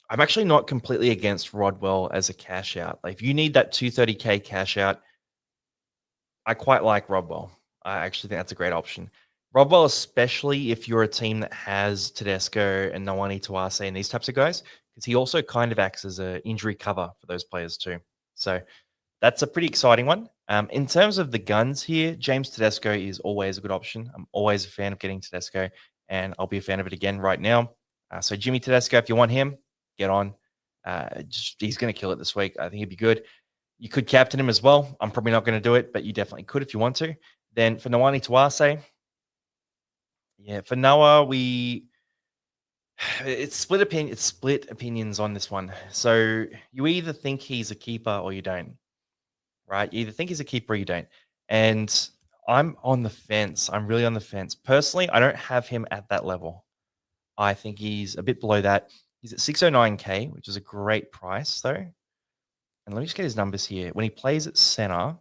I'm actually not completely against Rodwell as a cash out. Like if you need that 230K cash out, I quite like Rodwell. I actually think that's a great option. Rodwell, especially if you're a team that has Tedesco and Nwani Tuase and these types of guys, because he also kind of acts as an injury cover for those players too. So that's a pretty exciting one. In terms of the guns here, James Tedesco is always a good option. I'm always a fan of getting Tedesco, and I'll be a fan of it again right now. So Jimmy Tedesco, if you want him, get on. He's going to kill it this week. I think he'd be good. You could captain him as well. I'm probably not going to do it, but you definitely could if you want to. Then for Nwani Tuase, yeah, for Noah, it's split opinions on this one. So you either think he's a keeper or you don't, right? You either think he's a keeper or you don't. And I'm on the fence. I'm really on the fence. Personally, I don't have him at that level. I think he's a bit below that. He's at 609K, which is a great price, though. And let me just get his numbers here. When he plays at center,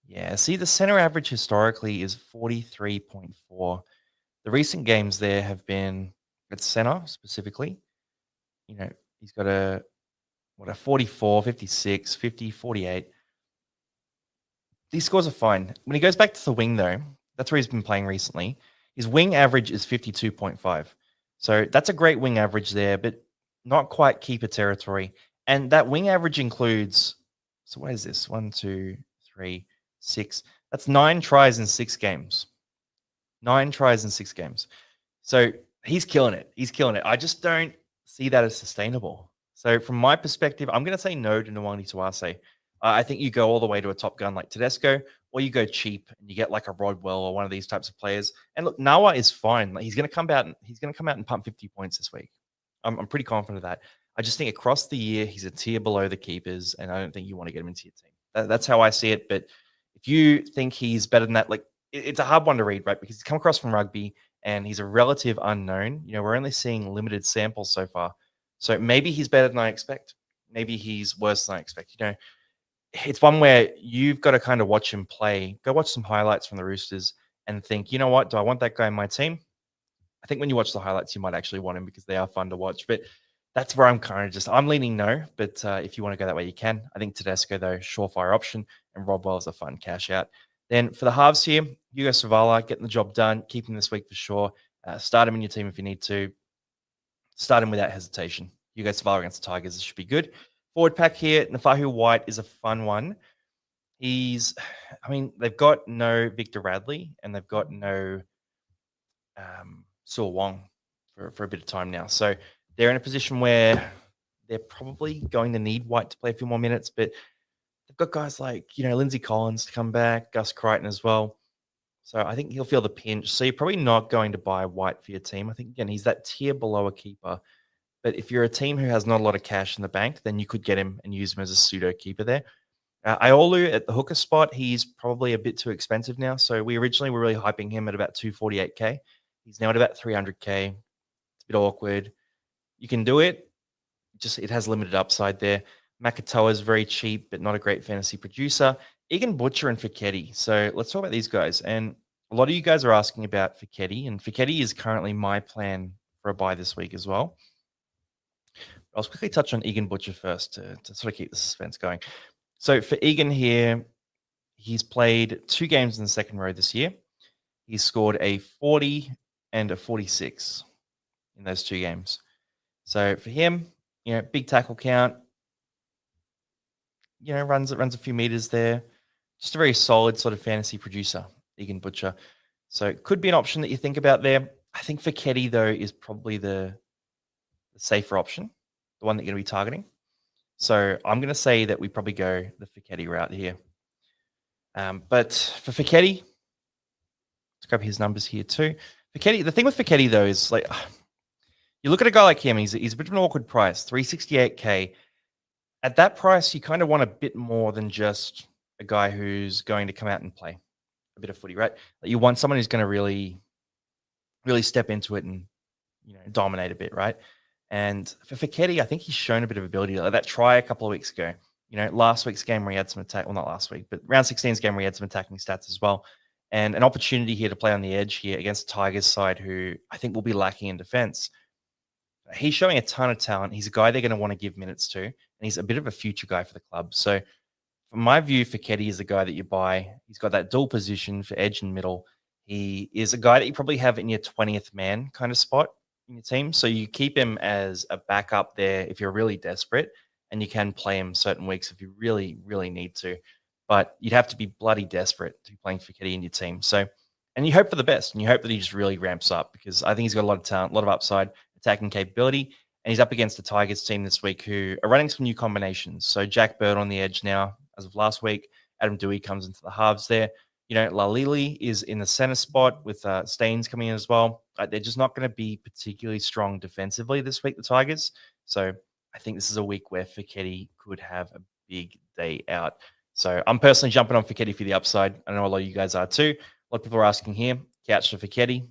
yeah, see, the center average historically is 43.4. The recent games there have been at center specifically. You know, he's got a 44, 56, 50, 48. These scores are fine. When he goes back to the wing, though, that's where he's been playing recently. His wing average is 52.5. So that's a great wing average there, but not quite keeper territory. And that wing average includes, so what is this? 1, 2, 3, 6. That's 9 tries in 6 games. 9 tries in 6 games. So he's killing it. He's killing it. I just don't see that as sustainable. So from my perspective, I'm going to say no to Nwani Tuase. I think you go all the way to a top gun like Tedesco, or you go cheap and you get like a Rodwell or one of these types of players. And look, Noah is fine. Like he's going to come out and pump 50 points this week. I'm pretty confident of that. I just think across the year he's a tier below the keepers, and I don't think you want to get him into your team. That's how I see it. But if you think he's better than that, like it's a hard one to read, right? Because he's come across from rugby and he's a relative unknown. You know, we're only seeing limited samples so far. So maybe he's better than I expect. Maybe he's worse than I expect. You know, it's one where you've got to kind of watch him play. Go watch some highlights from the Roosters and think, you know what? Do I want that guy in my team? I think when you watch the highlights, you might actually want him because they are fun to watch. But that's where I'm kind of I'm leaning no. But if you want to go that way, you can. I think Tedesco, though, surefire option. And Rodwell is a fun cash out. Then for the halves here, Hugo Savala getting the job done, keeping this week for sure. Start him in your team if you need to. Start him without hesitation. Hugo Savala against the Tigers. This should be good. Forward pack here, Nafahu White is a fun one. They've got no Victor Radley and they've got no Saul Wong for a bit of time now. So they're in a position where they're probably going to need White to play a few more minutes, but they've got guys like, Lindsay Collins to come back, Gus Crichton as well. So I think he'll feel the pinch. So you're probably not going to buy White for your team. I think, again, he's that tier below a keeper. But if you're a team who has not a lot of cash in the bank, then you could get him and use him as a pseudo keeper there. Iolu at the hooker spot, he's probably a bit too expensive now. So we originally were really hyping him at about 248K. He's now at about 300K. It's a bit awkward. You can do it. Just it has limited upside there. Makatoa is very cheap, but not a great fantasy producer. Egan Butcher and Fiketti. So let's talk about these guys. And a lot of you guys are asking about Fiketti, and Fiketti is currently my plan for a buy this week as well. I'll quickly touch on Egan Butcher first to sort of keep the suspense going. So for Egan here, he's played 2 games in the second row this year. He's scored a 40 and a 46 in those 2 games. So for him, big tackle count, runs a few meters there. Just a very solid sort of fantasy producer, Egan Butcher. So it could be an option that you think about there. I think Fiketti, though, is probably the safer option, the one that you're going to be targeting. So I'm going to say that we probably go the Fiketti route here. But for Fiketti, let's grab his numbers here too. Fiketti, the thing with Fiketti, though, is like you look at a guy like him, he's a bit of an awkward price, 368K. At that price, you kind of want a bit more than just a guy who's going to come out and play a bit of footy, right? Like you want someone who's going to really, really step into it and dominate a bit, right? And for Fiketti, I think he's shown a bit of ability. Like that try a couple of weeks ago. Last week's game where he had some attack. Well, not last week, but round 16's game where he had some attacking stats as well. And an opportunity here to play on the edge here against Tigers side, who I think will be lacking in defense. He's showing a ton of talent. He's a guy they're going to want to give minutes to, and he's a bit of a future guy for the club. So, from my view, Fiketti is a guy that you buy. He's got that dual position for edge and middle. He is a guy that you probably have in your 20th man kind of spot in your team. So you keep him as a backup there if you're really desperate, and you can play him certain weeks if you really, really need to. But you'd have to be bloody desperate to be playing Fiketti in your team. So, and you hope for the best, and you hope that he just really ramps up because I think he's got a lot of talent, a lot of upside, attacking capability, and he's up against the Tigers team this week who are running some new combinations. So Jack Bird on the edge now, as of last week. Adam Dewey comes into the halves there. Lalili is in the center spot with Staines coming in as well. They're just not going to be particularly strong defensively this week, the Tigers. So I think this is a week where Fiketti could have a big day out. So I'm personally jumping on Fiketti for the upside. I know a lot of you guys are too. A lot of people are asking here, couch for Fiketti,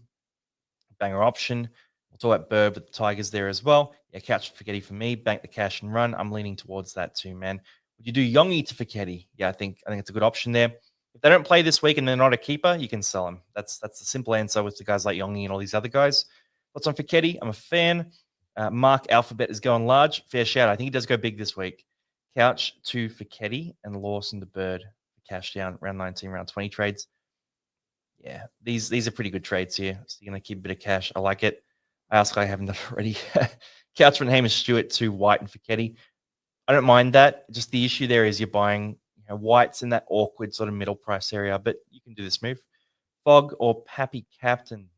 banger option. We'll talk about Bird with the Tigers there as well. Yeah, couch for Fiketti for me, bank the cash and run. I'm leaning towards that too, man. Would you do Yongi to Fiketti? Yeah, I think it's a good option there. If they don't play this week and they're not a keeper, you can sell them. That's the simple answer with the guys like Yongi and all these other guys. What's on Fiketti? I'm a fan. Mark Alphabet is going large. Fair shout. I think he does go big this week. Couch to Fiketti and Lawson to Bird. Cash down round 19, round 20 trades. Yeah, these are pretty good trades here. So you're going to keep a bit of cash. I like it. I ask I haven't done already. Couch from Hamish Stewart to White and Fiketti. I don't mind that. Just the issue there is you're buying White's in that awkward sort of middle price area, but you can do this move. Fog or Pappy Captain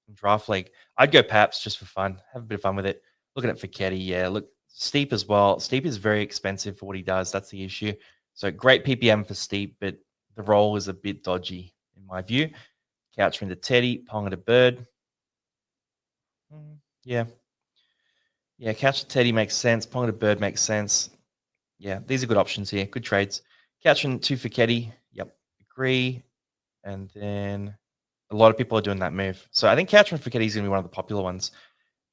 in Draft League. I'd go Paps just for fun. Have a bit of fun with it. Looking at Fiketti, yeah. Look, Steep as well. Steep is very expensive for what he does. That's the issue. So great PPM for Steep, but the role is a bit dodgy in my view. Couchman to Teddy, Ponga to Bird. Yeah. Yeah, Couch to Teddy makes sense. Ponga to Bird makes sense. Yeah, these are good options here. Good trades. Couchman to Fiketti. Yep, agree. And then a lot of people are doing that move. So I think Couchman Fiketti is going to be one of the popular ones.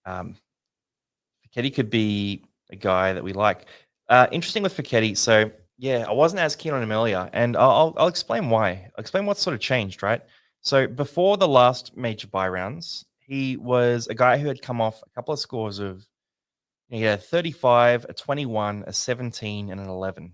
Fiketti could be a guy that we like. Interesting with Fiketti. So yeah, I wasn't as keen on him earlier, and I'll explain why. I'll explain what sort of changed, right? So before the last major buy rounds, he was a guy who had come off a couple of scores of he had a 35, a 21, a 17, and an 11.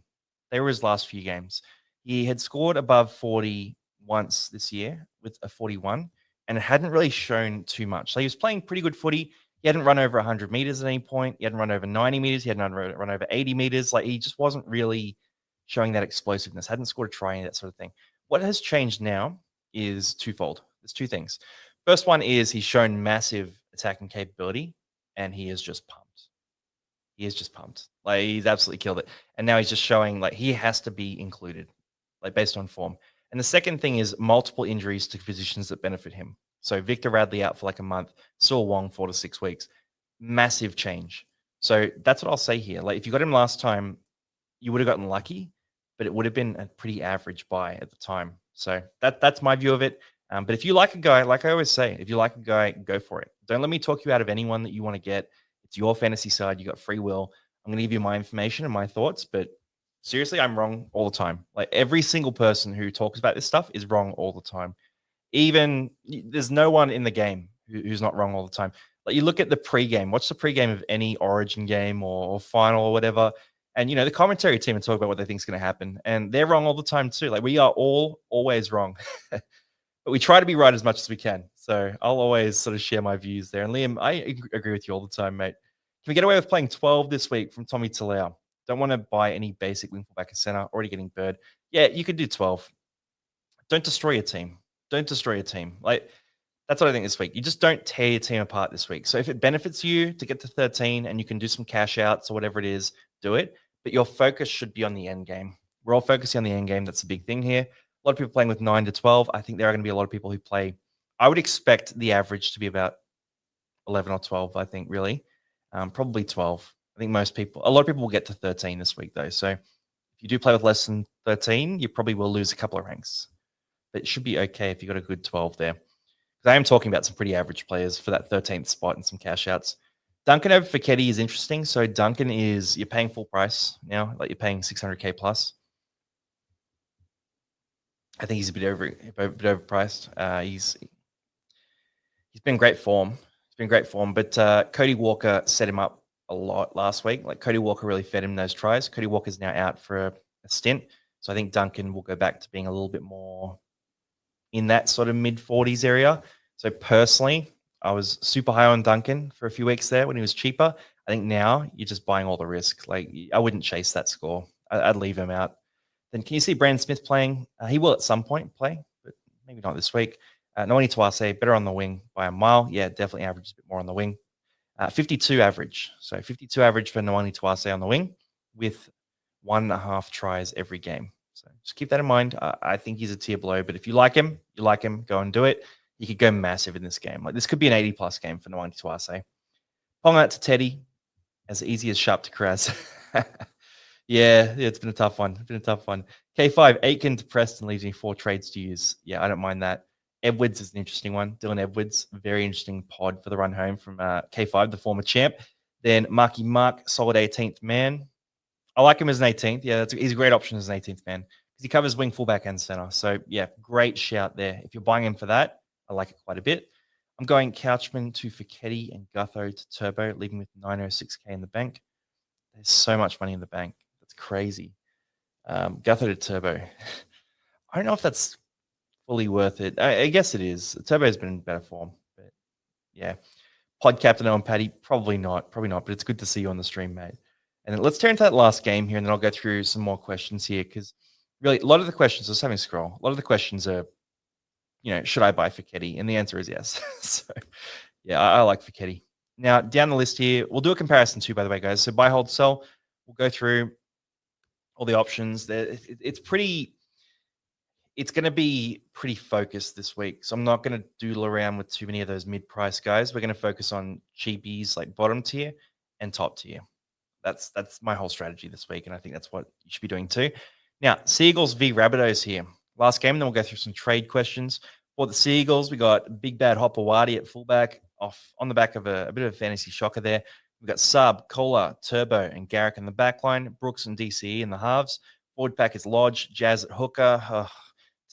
They were his last few games. He had scored above 40 once this year with a 41, and it hadn't really shown too much. So he was playing pretty good footy. He hadn't run over 100 meters at any point. He hadn't run over 90 meters. He hadn't run over 80 meters. Like he just wasn't really showing that explosiveness. Hadn't scored a try, that sort of thing. What has changed now is twofold. There's two things. First one is he's shown massive attacking capability, and he is just pumped. He is just pumped. Like he's absolutely killed it. And now he's just showing like he has to be included, like based on form. And the second thing is multiple injuries to positions that benefit him. So Victor Radley out for like a month, Saul Wong 4 to 6 weeks. Massive change. So that's what I'll say here. Like if you got him last time, you would have gotten lucky, but it would have been a pretty average buy at the time. So that's my view of it. But if you like a guy, like I always say, if you like a guy, go for it. Don't let me talk you out of anyone that you want to get. It's your fantasy side. You got free will. I'm going to give you my information and my thoughts, but seriously, I'm wrong all the time. Like every single person who talks about this stuff is wrong all the time. Even there's no one in the game who's not wrong all the time. Like you look at the pregame. What's the pregame of any Origin game or final or whatever? And the commentary team will talk about what they think is going to happen, and they're wrong all the time too. Like we are all always wrong, but we try to be right as much as we can. So I'll always sort of share my views there. And Liam, I agree with you all the time, mate. Can we get away with playing 12 this week from Tommy Talau? Don't want to buy any basic wing fullback and center. Already getting Bird. Yeah, you could do 12. Don't destroy your team. Don't destroy your team. Like, that's what I think this week. You just don't tear your team apart this week. So if it benefits you to get to 13 and you can do some cash outs or whatever it is, do it. But your focus should be on the end game. We're all focusing on the end game. That's the big thing here. A lot of people playing with 9 to 12. I think there are going to be a lot of people who play. I would expect the average to be about 11 or 12, I think, really. Probably 12. I think a lot of people will get to 13 this week, though. So if you do play with less than 13, you probably will lose a couple of ranks. But it should be okay if you got a good 12 there. Because I am talking about some pretty average players for that 13th spot and some cash outs. Duncan over Fiketti is interesting. So Duncan you're paying full price now, like you're paying 600K plus. I think he's a bit overpriced. He's been great form. But Cody Walker set him up a lot last week. Like Cody Walker really fed him those tries. Cody Walker's now out for a stint. So I think Duncan will go back to being a little bit more in that sort of mid-40s area. So personally, I was super high on Duncan for a few weeks there when he was cheaper. I think now you're just buying all the risk. Like I wouldn't chase that score. I'd leave him out. Then can you see Brandon Smith playing? He will at some point play, but maybe not this week. Noani Tuase, better on the wing by a mile. Yeah, definitely averages a bit more on the wing. 52 average. So 52 average for Noani Tuase on the wing with 1.5 tries every game. So just keep that in mind. I think he's a tier below, but if you like him, go and do it. You could go massive in this game. Like this could be an 80+ game for Noani Tuase. Pong that to Teddy, as easy as sharp to Kraz. Yeah, it's been a tough one. K5, Aiken to Preston leaves me 4 trades to use. Yeah, I don't mind that. Edwards is an interesting one. Dylan Edwards, very interesting pod for the run home from K5, the former champ. Then Marky Mark, solid 18th man. I like him as an 18th. Yeah, he's a great option as an 18th man because he covers wing, fullback, and center. So, yeah, great shout there. If you're buying him for that, I like it quite a bit. I'm going Couchman to Fiketti and Gutho to Turbo, leaving with 906K in the bank. There's so much money in the bank. That's crazy. Gutho to Turbo. I don't know if that's fully worth it. I guess it is. Turbo's been in better form. But, yeah. Pod Captain Owen Paddy, probably not. But it's good to see you on the stream, mate. And let's turn to that last game here, and then I'll go through some more questions here because really a lot of the questions, I was having a scroll, a lot of the questions are, should I buy Fiketti? And the answer is yes. So, yeah, I like Fiketti. Now, down the list here, we'll do a comparison too, by the way, guys. So buy, hold, sell. We'll go through all the options. It's going to be pretty focused this week. So I'm not going to doodle around with too many of those mid-price guys. We're going to focus on cheapies like bottom tier and top tier. That's my whole strategy this week, and I think that's what you should be doing too. Now, Seagulls v Rabbitohs here. Last game, then we'll go through some trade questions. For the Seagulls, we got Big Bad Hopawati at fullback, off on the back of a bit of a fantasy shocker there. We've got Sub, Kohler, Turbo, and Garrick in the back line. Brooks and DCE in the halves. Forward pack is Lodge, Jazz at hooker,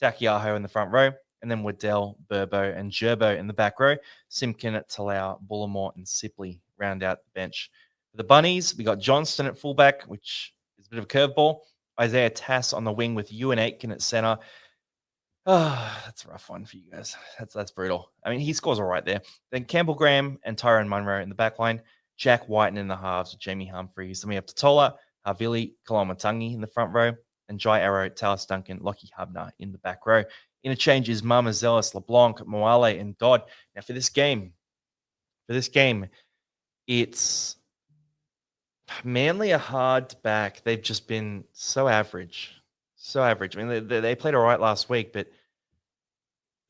Takiaho in the front row, and then Waddell, Burbo, and Gerbo in the back row. Simpkin, Talau, Bullimore, and Sipley round out the bench. For the Bunnies, we got Johnston at fullback, which is a bit of a curveball. Isaiah Tass on the wing with Ewan Aitken at center. That's a rough one for you guys. That's brutal. I mean, he scores all right there. Then Campbell Graham and Tyrone Munro in the back line. Jack Whiten in the halves with Jamie Humphries. Then we have Totola, Havili, Kalamatangi in the front row, and Jai Arrow, Talis Duncan, Lockie Hubner in the back row. Interchange is Mama Zealous, LeBlanc, Moale, and Dodd. Now for this game, it's Manly are hard to back. They've just been so average. I mean, they played all right last week, but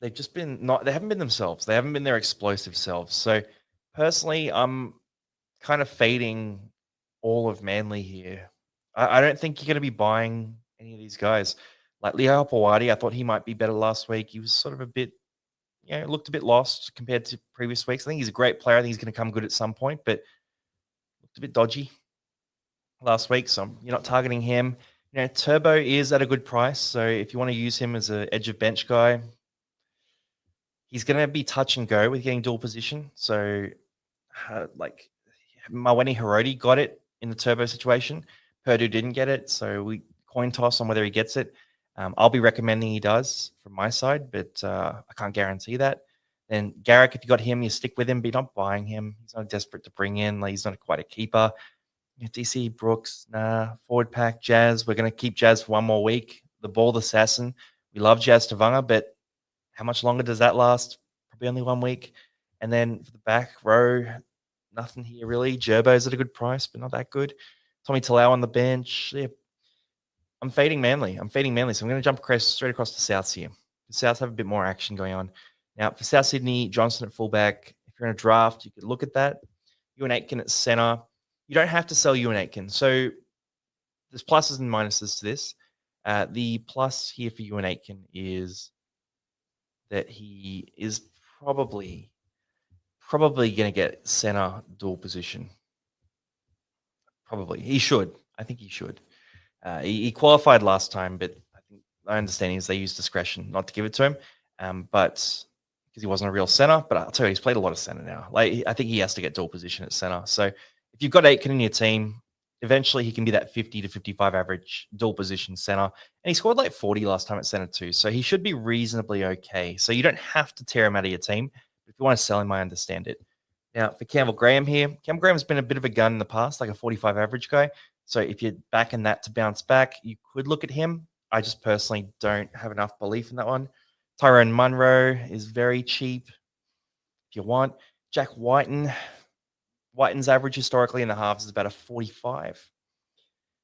they've just been they haven't been themselves. They haven't been their explosive selves. So personally, I'm kind of fading all of Manly here. I don't think you're going to be buying any of these guys. Like Leo Hopawati, I thought he might be better last week. He was sort of a bit, looked a bit lost compared to previous weeks. I think he's a great player. I think he's going to come good at some point, but looked a bit dodgy last week, so you're not targeting him. Turbo is at a good price, so if you want to use him as an edge of bench guy, he's going to be touch and go with getting dual position. So, like Maweni Hiroti got it in the Turbo situation. Purdue didn't get it, so we coin toss on whether he gets it. I'll be recommending he does from my side, but I can't guarantee that. Then Garrick, if you got him, you stick with him, but you're not buying him. He's not desperate to bring in. Like, he's not quite a keeper. DC Brooks, nah. Forward pack, Jazz. We're going to keep Jazz for one more week. The Bald Assassin. We love Jazz Tavanga, but how much longer does that last? Probably only 1 week. And then for the back row, nothing here really. Gerbo's at a good price, but not that good. Tommy Talau on the bench. Yeah. I'm fading Manly. So I'm going to jump straight across the Souths here. The Souths have a bit more action going on. Now, for South Sydney, Johnson at fullback. If you're in a draft, you could look at that. Ewan Aitken at centre. You don't have to sell Ewan Aitken. So there's pluses and minuses to this. The plus here for Ewan Aitken is that he is probably going to get center dual position. Probably. He should. I think he should. He qualified last time, but I think my understanding is they used discretion not to give it to him. But because he wasn't a real center, but I'll tell you, he's played a lot of center now. Like, I think he has to get dual position at center. So if you've got Aitken in your team, eventually he can be that 50 to 55 average dual position center. And he scored like 40 last time at center too. So he should be reasonably okay. So you don't have to tear him out of your team. If you want to sell him, I understand it. Now, for Campbell Graham here, Campbell Graham's been a bit of a gun in the past, like a 45 average guy. So if you're backing that to bounce back, you could look at him. I just personally don't have enough belief in that one. Tyrone Munro is very cheap if you want. Jack Whiten. Whiten's average historically in the halves is about a 45.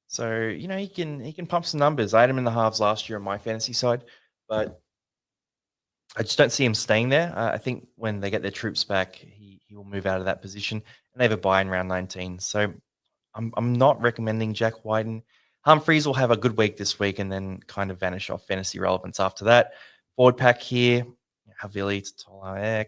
So, he can pump some numbers. I had him in the halves last year on my fantasy side, but I just don't see him staying there. I think when they get their troops back, he will move out of that position, and they have a buy in round 19. So I'm not recommending Jack Whiten. Humphreys will have a good week this week and then kind of vanish off fantasy relevance after that. Forward pack here, Havili,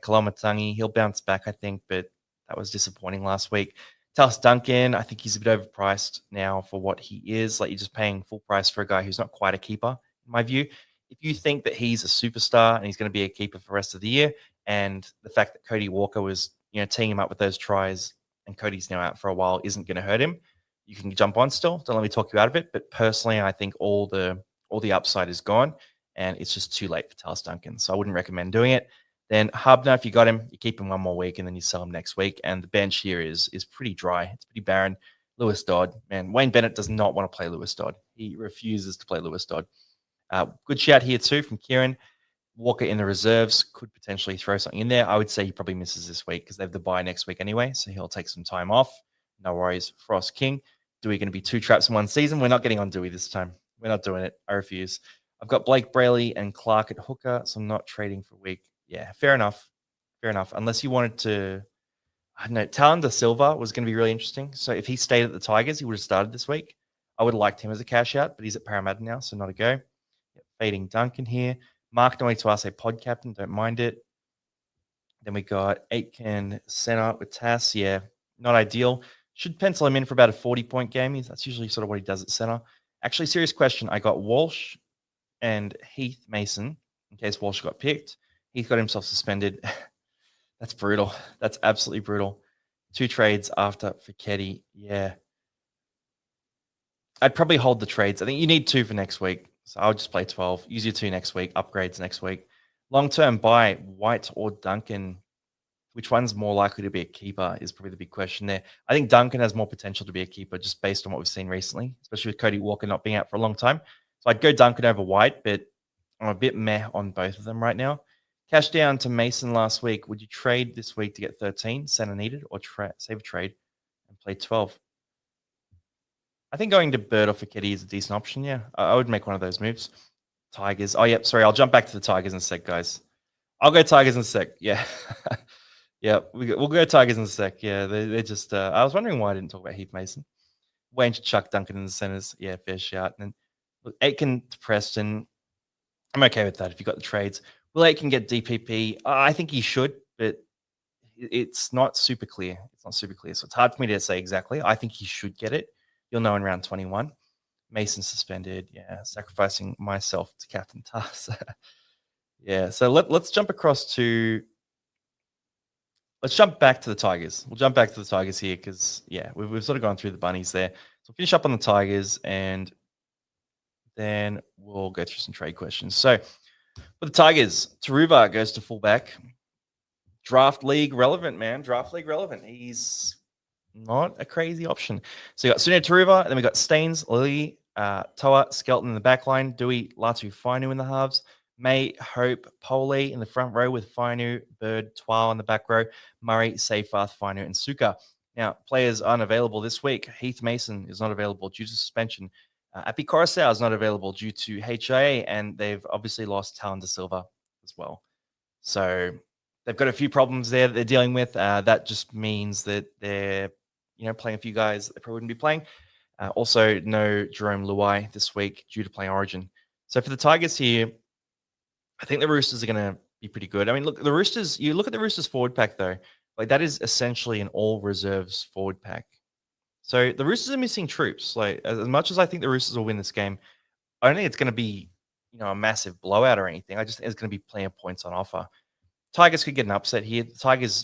Kolomatangi, he'll bounce back, I think, but that was disappointing last week. Talis Duncan, I think he's a bit overpriced now for what he is. Like, you're just paying full price for a guy who's not quite a keeper, in my view. If you think that he's a superstar and he's going to be a keeper for the rest of the year, and the fact that Cody Walker was, teeing him up with those tries, and Cody's now out for a while, isn't going to hurt him, you can jump on still. Don't let me talk you out of it. But personally, I think all the upside is gone, and it's just too late for Talis Duncan. So I wouldn't recommend doing it. Then Hubner, if you got him, you keep him one more week, and then you sell him next week. And the bench here is pretty dry. It's pretty barren. Lewis Dodd, man, Wayne Bennett does not want to play Lewis Dodd. He refuses to play Lewis Dodd. Good shout here too from Kieran. Walker in the reserves could potentially throw something in there. I would say he probably misses this week because they have the bye next week anyway, so he'll take some time off. No worries. Frost King. Dewey going to be 2 traps in one season? We're not getting on Dewey this time. We're not doing it. I refuse. I've got Blake Brayley and Clark at hooker, so I'm not trading for a week. Yeah, fair enough. Unless you wanted to, I don't know, Talon De Silva was going to be really interesting. So if he stayed at the Tigers, he would have started this week. I would have liked him as a cash out, but he's at Parramatta now, so not a go. Fading Duncan here. Mark Noituase pod captain, don't mind it. Then we got Aitken center with Tass. Yeah, not ideal. Should pencil him in for about a 40-point game. That's usually sort of what he does at center. Actually, serious question. I got Walsh and Heath Mason in case Walsh got picked. Heath got himself suspended. That's brutal. That's absolutely brutal. 2 trades after Fiketti. Yeah. I'd probably hold the trades. I think you need 2 for next week. So I'll just play 12. Use your 2 next week. Upgrades next week. Long-term buy, White or Duncan. Which one's more likely to be a keeper is probably the big question there. I think Duncan has more potential to be a keeper just based on what we've seen recently, especially with Cody Walker not being out for a long time. So I'd go Duncan over White, but I'm a bit meh on both of them right now. Cash down to Mason last week. Would you trade this week to get 13, center needed, or save a trade and play 12? I think going to Bird or Fiketti is a decent option, yeah. I would make one of those moves. Tigers. Oh, yep, sorry. I'll jump back to the Tigers in a sec, guys. I'll go Tigers in a sec, yeah. Yeah, we'll go Tigers in a sec. Yeah, they're just... I was wondering why I didn't talk about Heath Mason. Wayne should chuck Duncan in the centers. Yeah, fair shout. And look, Aitken to Preston. I'm okay with that if you've got the trades. Will Aitken get DPP? I think he should, but it's not super clear. So it's hard for me to say exactly. I think he should get it. You'll know in round 21. Mason suspended. Yeah, sacrificing myself to Captain Tass. Yeah, so let's jump across to... Let's jump back to the Tigers. We'll jump back to the Tigers here because, yeah, we've sort of gone through the bunnies there. So we'll finish up on the Tigers and then we'll go through some trade questions. So for the Tigers, Taruva goes to fullback. draft league relevant, man. Draft league relevant. He's not a crazy option. So you got Sunil Taruva, then we got Staines, Lily, Toa, Skelton in the back line, Dewey, Latu, Fainu in the halves, May, Hope, Pole in the front row with Fainu, Bird, Twal in the back row, Murray, Seyfarth, Fainu, and Suka. Now, players aren't available this week. Heath Mason is not available due to suspension. Api Coruscant is not available due to HIA, and they've obviously lost Talon De Silva as well. So they've got a few problems there that they're dealing with. That just means that they're playing a few guys that they probably wouldn't be playing. Also, no Jerome Luai this week due to playing Origin. So for the Tigers here, I think the Roosters are going to be pretty good. I mean, look, the Roosters, you look at the Roosters forward pack, though, like that is essentially an all reserves forward pack. So the Roosters are missing troops. Like as much as I think the Roosters will win this game, I don't think it's going to be, a massive blowout or anything. I just think there's going to be plenty of points on offer. Tigers could get an upset here. The Tigers,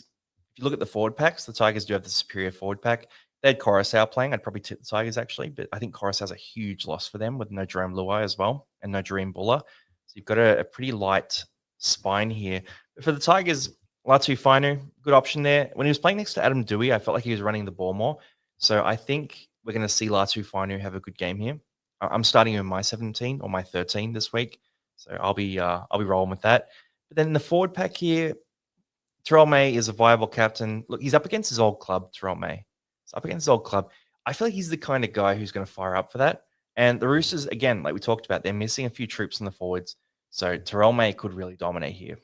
if you look at the forward packs, the Tigers do have the superior forward pack. They had Coruscant playing. I'd probably tip the Tigers actually, but I think Coruscant's a huge loss for them with no Jerome Luai as well and no Dream Buller. So you've got a pretty light spine here. But for the Tigers, Latu Fainu, good option there. When he was playing next to Adam Dewey, I felt like he was running the ball more. So I think we're going to see Latu Fainu have a good game here. I'm starting him in my 17 or my 13 this week. So I'll be rolling with that. But then in the forward pack here, Terrell May is a viable captain. Look, he's up against his old club, Terrell May. He's up against his old club. I feel like he's the kind of guy who's going to fire up for that. And the Roosters, again, like we talked about, they're missing a few troops in the forwards. So Terrell May could really dominate here.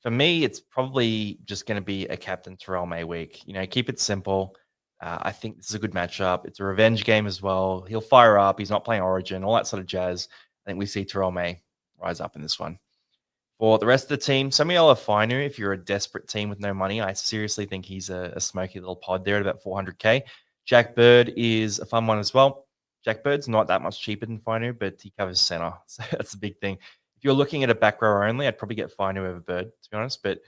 For me, it's probably just going to be a captain Terrell May week. Keep it simple. I think this is a good matchup. It's a revenge game as well. He'll fire up. He's not playing Origin, all that sort of jazz. I think we see Terrell May rise up in this one. For the rest of the team, Samuel Fainu, if you're a desperate team with no money, I seriously think he's a smoky little pod there at about 400K. Jack Bird is a fun one as well. Jack Bird's not that much cheaper than Fainu, but he covers center. So that's the big thing. If you're looking at a back row only, I'd probably get Fainu over Bird, to be honest. But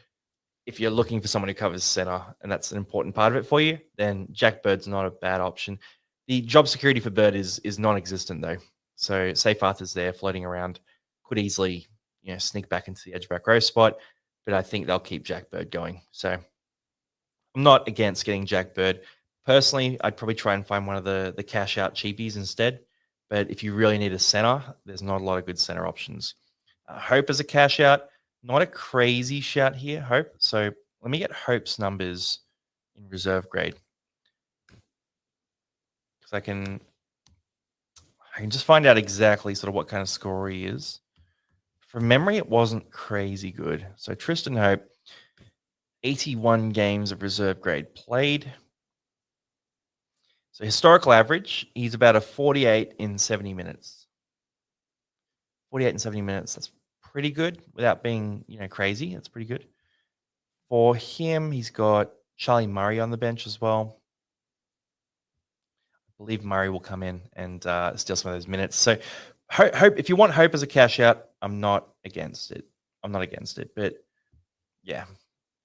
if you're looking for someone who covers center, and that's an important part of it for you, then Jack Bird's not a bad option. The job security for Bird is non-existent, though. So Seyfarth is there floating around, could easily sneak back into the edge back row spot, but I think they'll keep Jack Bird going. So I'm not against getting Jack Bird. Personally, I'd probably try and find one of the cash out cheapies instead. But if you really need a center, there's not a lot of good center options. Hope is a cash out. Not a crazy shout here, Hope. So let me get Hope's numbers in reserve grade. Because I can just find out exactly sort of what kind of score he is. From memory, it wasn't crazy good. So Tristan Hope, 81 games of reserve grade played. So historical average, he's about a 48 in 70 minutes. 48 in 70 minutes, that's pretty good without being, crazy. That's pretty good. For him, he's got Charlie Murray on the bench as well. I believe Murray will come in and steal some of those minutes. So Hope, if you want Hope as a cash out, I'm not against it. But yeah,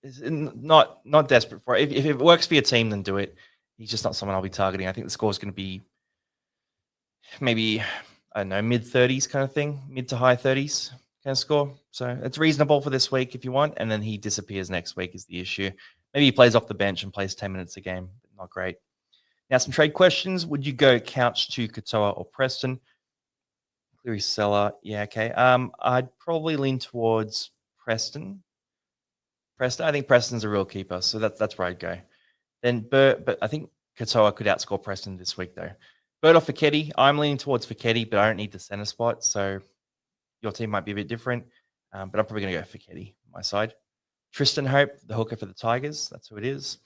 it's not desperate for it. If it works for your team, then do it. He's just not someone I'll be targeting. I think the score is going to be maybe, I don't know, mid-30s kind of thing, mid to high 30s kind of score. So it's reasonable for this week if you want, and then he disappears next week is the issue. Maybe he plays off the bench and plays 10 minutes a game, but not great. Now, some trade questions. Would you go Couch to Katoa or Preston? Cleary seller. Yeah, okay. I'd probably lean towards Preston. I think Preston's a real keeper, so that's where I'd go. Then but I think Katoa could outscore Preston this week, though. Bird or Fiketti? I'm leaning towards Fiketti, but I don't need the center spot, so your team might be a bit different. But I'm probably going to go Fiketti on my side. Tristan Hope, the hooker for the Tigers. That's who it is.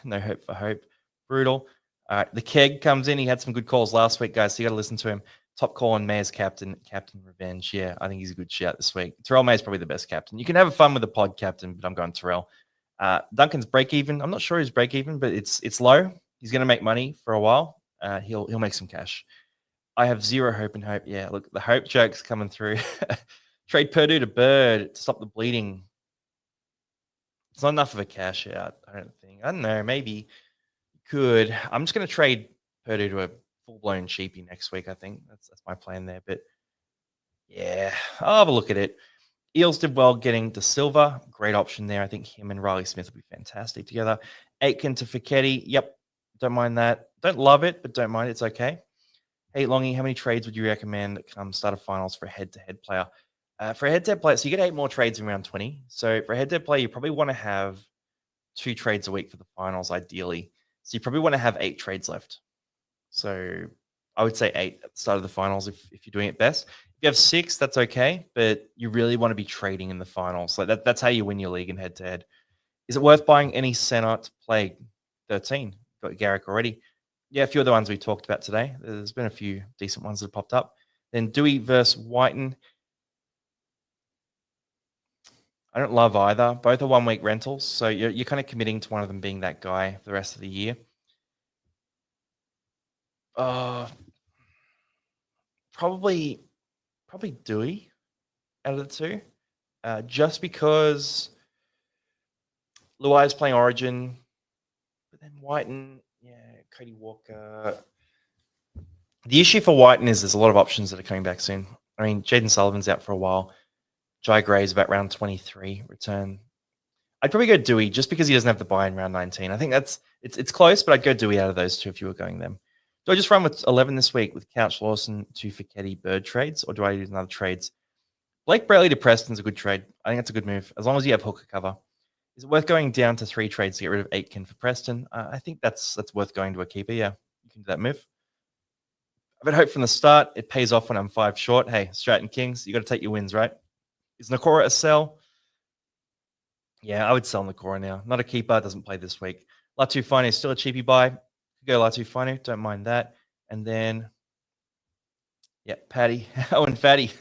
No hope for Hope. Brutal. All right, the Keg comes in. He had some good calls last week, guys, so you got to listen to him. Top call on May's captain Revenge. Yeah, I think he's a good shout this week. Terrell May is probably the best captain. You can have fun with the pod captain, but I'm going Terrell. Duncan's break even. I'm not sure he's break even, but it's low. He's going to make money for a while. He'll make some cash. I have zero hope and hope. Yeah, look, the hope joke's coming through. Trade Purdue to Bird to stop the bleeding. It's not enough of a cash out, I don't think. I don't know. Maybe could. I'm just going to trade Purdue to a full-blown cheapie next week, I think. That's my plan there. But, yeah, I'll have a look at it. Eels did well getting De Silva. Great option there. I think him and Riley Smith will be fantastic together. Aitken to Fichetti. Yep. Don't mind that. Don't love it, but don't mind. It's okay. Hey, Longy, how many trades would you recommend come start of finals for a head-to-head player? For a head-to-head player, so you get 8 more trades in round 20. So for a head-to-head player, you probably want to have 2 trades a week for the finals, ideally. So you probably want to have 8 trades left. So I would say 8 at the start of the finals if you're doing it best. If you have 6, that's okay, but you really want to be trading in the finals. Like that's how you win your league in head-to-head. Is it worth buying any center to play 13? Got Garrick already. Yeah, a few of the ones we talked about today. There's been a few decent ones that have popped up. Then Dewey versus Whiten. I don't love either. Both are 1-week rentals, so you're kind of committing to one of them being that guy for the rest of the year. Probably Dewey out of the two, just because Luai's playing Origin, but then Whiten, Cody Walker. The issue for Whiten is there's a lot of options that are coming back soon. I mean, Jaden Sullivan's out for a while. Jai Gray's about round 23 return. I'd probably go Dewey just because he doesn't have the buy in round 19. I think it's close, but I'd go Dewey out of those two if you were going them. Do I just run with 11 this week with Couch Lawson, 2 Fichetti Bird trades, or do I use another trades? Blake Braley to Preston's a good trade. I think that's a good move, as long as you have hooker cover. Is it worth going down to 3 trades to get rid of Aitken for Preston? I think that's worth going to a keeper. Yeah, you can do that move. I've had hope from the start. It pays off when I'm 5 short. Hey, Stratton Kings, you got to take your wins, right? Is Nakora a sell? Yeah, I would sell Nakora now. Not a keeper, doesn't play this week. Latu Finu is still a cheapy buy. Go Latu Finu, don't mind that. And then, Paddy. Owen Fatty.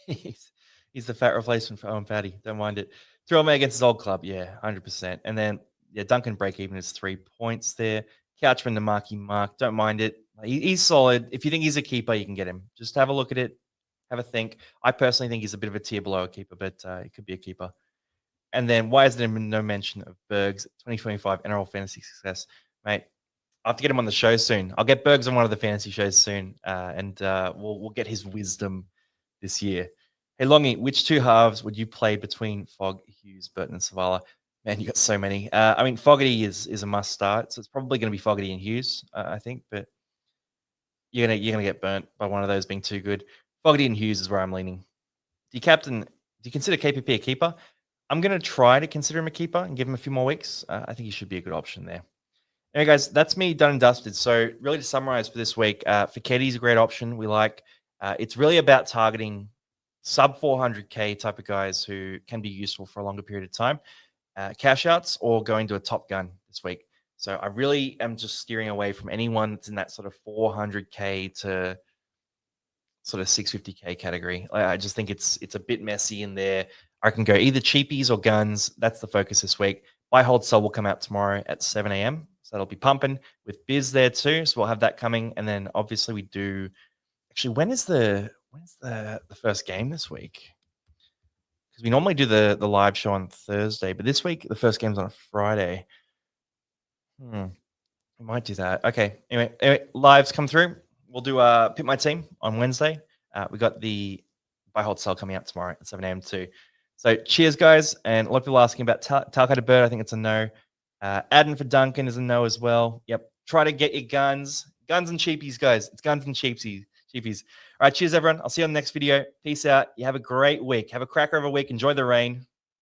he's the fat replacement for Owen Fatty. Don't mind it. Throw him against his old club. Yeah, 100%. And then, Duncan break even is 3 points there. Couchman to Marky Mark. Don't mind it. He's solid. If you think he's a keeper, you can get him. Just have a look at it. Have a think. I personally think he's a bit of a tier below a keeper, but it could be a keeper. And then why is there no mention of Berg's 2025 NRL fantasy success? Mate, I have to get him on the show soon. I'll get Bergs on one of the fantasy shows soon, and we'll get his wisdom this year. Hey, Longy, which 2 halves would you play between Fogg, Hughes, Burton, and Savala? Man, you got so many. I mean, Fogarty is a must start, so it's probably going to be Fogarty and Hughes, I think, but you're gonna get burnt by one of those being too good. Fogarty and Hughes is where I'm leaning. Do you consider KPP a keeper? I'm going to try to consider him a keeper and give him a few more weeks. I think he should be a good option there. Anyway, guys, that's me done and dusted. So really to summarize for this week, Fichetti's a great option. We like. It's really about targeting sub 400K type of guys who can be useful for a longer period of time. Cash outs or going to a top gun this week. So I really am just steering away from anyone that's in that sort of 400K to sort of 650K category. I just think it's a bit messy in there. I can go either cheapies or guns. That's the focus this week. Buy, hold, sell will come out tomorrow at 7 a.m. So that'll be pumping with Biz there too. So we'll have that coming. And then obviously we do. Actually, when's the first game this week? Because we normally do the live show on Thursday, but this week the first game's on a Friday. We might do that. Okay. Anyway, lives come through. We'll do Pick My Team on Wednesday. We got the buy, hold, sell coming out tomorrow at 7 a.m. too. So cheers, guys. And a lot of people asking about Talcott to Bird. I think it's a no. Adden for Duncan is a no as well. Yep. Try to get your guns and cheapies, guys. It's guns and cheapies. All right. Cheers, everyone. I'll see you on the next video. Peace out. You have a great week. Have a cracker of a week. Enjoy the rain.